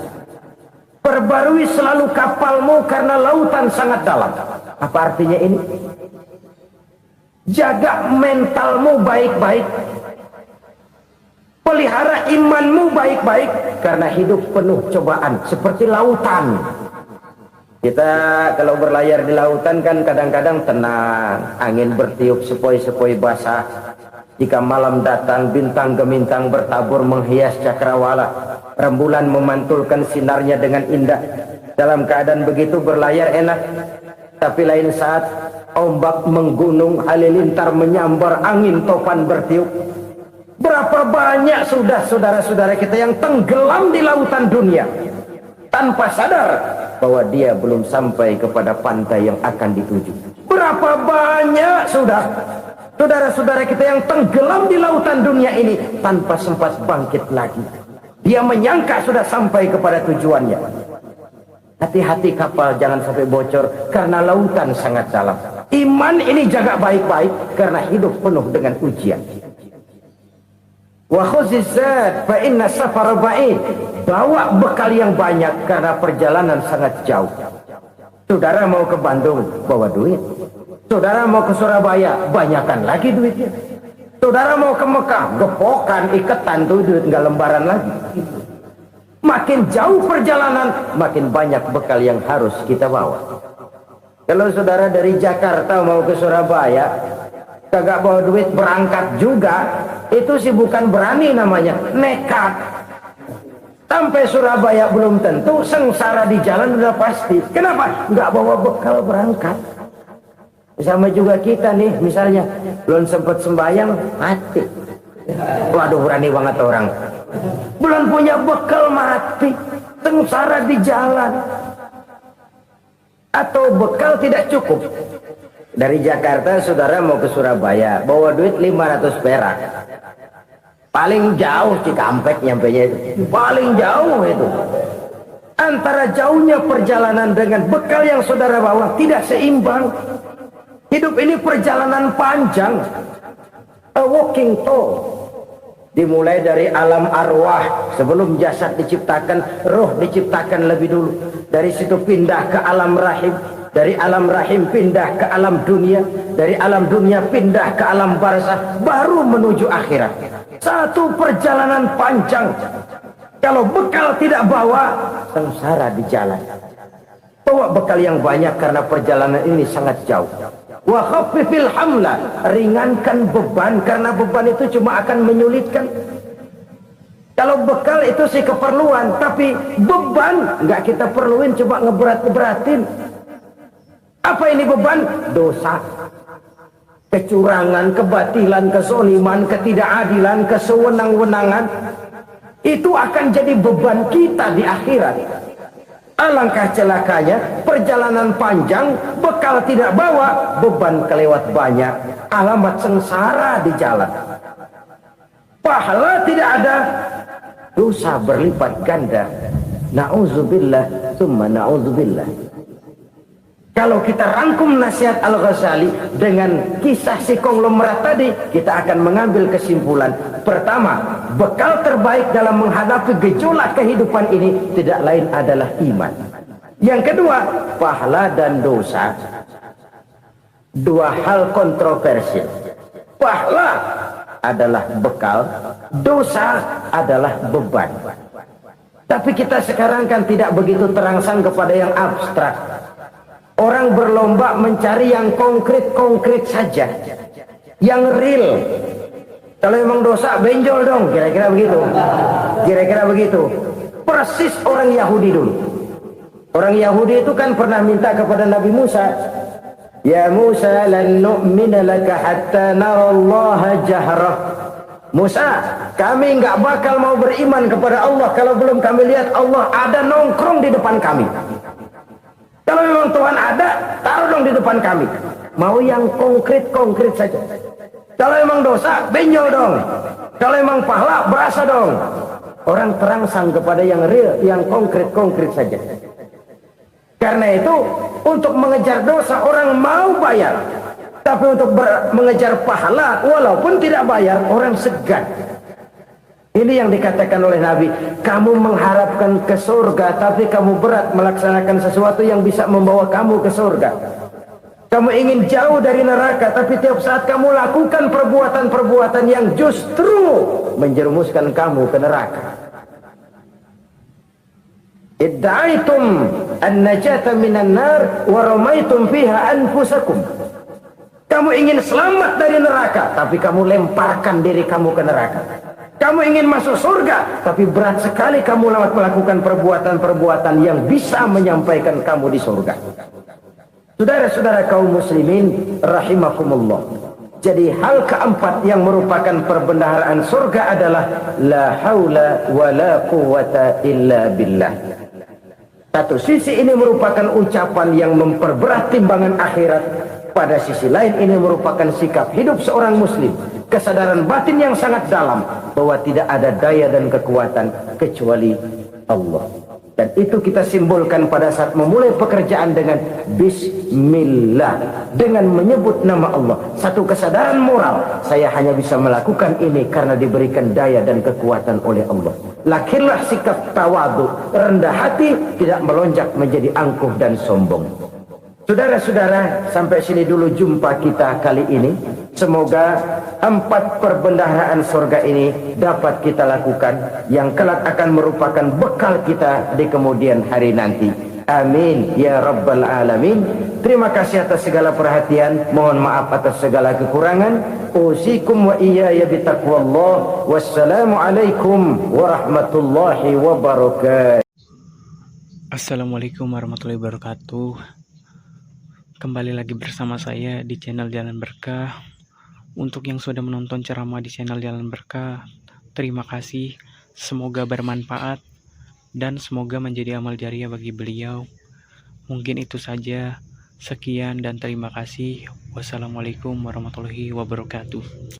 Perbarui selalu kapalmu karena lautan sangat dalam. Apa artinya ini? Jaga mentalmu baik-baik. Pelihara imanmu baik-baik karena hidup penuh cobaan seperti lautan. Kita kalau berlayar di lautan kan kadang-kadang tenang, angin bertiup sepoi-sepoi basah. Jika malam datang bintang gemintang bertabur menghias cakrawala. rembulan memantulkan sinarnya dengan indah. Dalam keadaan begitu berlayar enak, tapi lain saat ombak menggunung, halilintar menyambar, angin topan bertiup. Berapa banyak sudah saudara-saudara kita yang tenggelam di lautan dunia tanpa sadar bahwa dia belum sampai kepada pantai yang akan dituju. Berapa banyak sudah saudara-saudara kita yang tenggelam di lautan dunia ini tanpa sempat bangkit lagi. Dia menyangka sudah sampai kepada tujuannya. Hati-hati kapal jangan sampai bocor karena lautan sangat dalam. Iman ini jaga baik-baik karena hidup penuh dengan ujian. Wa khuzizat fa inna safara ba'id. Bawa bekal yang banyak karena perjalanan sangat jauh. Saudara mau ke Bandung, bawa duit. Saudara mau ke Surabaya, banyakan lagi duitnya. Saudara mau ke Mekah, gepokan, iketan tuh duit, nggak lembaran lagi. Makin jauh perjalanan, makin banyak bekal yang harus kita bawa. Kalau saudara dari Jakarta mau ke Surabaya, kagak bawa duit berangkat juga, itu sih bukan berani namanya, nekat. Sampai Surabaya belum tentu, sengsara di jalan udah pasti. Kenapa? Nggak bawa bekal berangkat. Sama juga kita nih, misalnya belum sempat sembahyang, mati. Waduh, berani banget orang. Belum punya bekal, mati. Sengsara di jalan. Atau bekal tidak cukup. Dari Jakarta saudara mau ke Surabaya, bawa duit 500 perak. Paling jauh Cikampek nyampenya itu. Paling jauh itu. Antara jauhnya perjalanan dengan bekal yang saudara bawa tidak seimbang. Hidup ini perjalanan panjang, a walking tour. Dimulai dari alam arwah, sebelum jasad diciptakan, roh diciptakan lebih dulu. Dari situ pindah ke alam rahim, dari alam rahim pindah ke alam dunia, dari alam dunia pindah ke alam barzakh, baru menuju akhirat. Satu perjalanan panjang. Kalau bekal tidak bawa, sengsara di jalan. Bawa bekal yang banyak karena perjalanan ini sangat jauh. Wa khaffifil hamla, ringankan beban karena beban itu cuma akan menyulitkan. Kalau bekal itu sih keperluan, tapi beban nggak kita perluin, coba ngeberat-beratin. Apa ini beban? Dosa, kecurangan, kebatilan, kezoliman, ketidakadilan, kesewenang-wenangan. Itu akan jadi beban kita di akhirat. Alangkah celakanya, perjalanan panjang, bekal tidak bawa, beban kelewat banyak, alamat sengsara di jalan. Pahala tidak ada, dosa berlipat ganda. Na'udzubillah, summa na'udzubillah. Kalau kita rangkum nasihat Al-Ghazali dengan kisah si konglomerat tadi, kita akan mengambil kesimpulan. Pertama, bekal terbaik dalam menghadapi gejolak kehidupan ini tidak lain adalah iman. Yang kedua, pahala dan dosa. Dua hal kontroversial. Pahala adalah bekal, dosa adalah beban. Tapi kita sekarang kan tidak begitu terangsang kepada yang abstrak. Orang berlomba mencari yang konkret-konkret saja, yang real. Kalau memang dosa, benjol dong, kira-kira begitu. Kira-kira begitu. Persis orang Yahudi dulu. Orang Yahudi itu kan pernah minta kepada Nabi Musa, Ya Musa, lan nu'mina laka hatta narallaha jahrah. Musa, kami nggak bakal mau beriman kepada Allah kalau belum kami lihat Allah ada nongkrong di depan kami. Kalau memang Tuhan ada, taruh dong di depan kami. Mau yang konkret-konkret saja. Kalau memang dosa, benjol dong. Kalau memang pahala, berasa dong. Orang terangsang kepada yang real, yang konkret-konkret saja. Karena itu, untuk mengejar dosa, orang mau bayar. Tapi untuk mengejar pahala, walaupun tidak bayar, orang segan. Ini yang dikatakan oleh Nabi, kamu mengharapkan ke surga, tapi kamu berat melaksanakan sesuatu yang bisa membawa kamu ke surga. Kamu ingin jauh dari neraka, tapi tiap saat kamu lakukan perbuatan-perbuatan yang justru menjerumuskan kamu ke neraka. Idda'aitum an-najata minan nar wa ramaitum fiha anfusakum. Kamu ingin selamat dari neraka, tapi kamu lemparkan diri kamu ke neraka. Kamu ingin masuk surga, tapi berat sekali kamu melakukan perbuatan-perbuatan yang bisa menyampaikan kamu di surga. Saudara-saudara kaum muslimin rahimakumullah. Jadi hal keempat yang merupakan perbendaharaan surga adalah la haula wa la quwwata illa billah. Satu sisi ini merupakan ucapan yang memperberat timbangan akhirat. Pada sisi lain ini merupakan sikap hidup seorang muslim, kesadaran batin yang sangat dalam bahwa tidak ada daya dan kekuatan kecuali Allah. Dan itu kita simbolkan pada saat memulai pekerjaan dengan Bismillah, dengan menyebut nama Allah. Satu kesadaran moral, saya hanya bisa melakukan ini karena diberikan daya dan kekuatan oleh Allah. Lahirlah sikap tawadu, rendah hati, tidak melonjak menjadi angkuh dan sombong. Saudara-saudara, sampai sini dulu jumpa kita kali ini. Semoga 4 perbendaharaan surga ini dapat kita lakukan, yang kelak akan merupakan bekal kita di kemudian hari nanti. Amin ya rabbal alamin. Terima kasih atas segala perhatian. Mohon maaf atas segala kekurangan. Usikum wa iyaya bitaqwallah. Wassalamualaikum warahmatullahi wabarakatuh. Assalamualaikum warahmatullahi wabarakatuh. Kembali lagi bersama saya di channel Jalan Berkah. Untuk yang sudah menonton ceramah di channel Jalan Berkah, terima kasih. Semoga bermanfaat dan semoga menjadi amal jariah bagi beliau. Mungkin itu saja. Sekian dan terima kasih. Wassalamualaikum warahmatullahi wabarakatuh.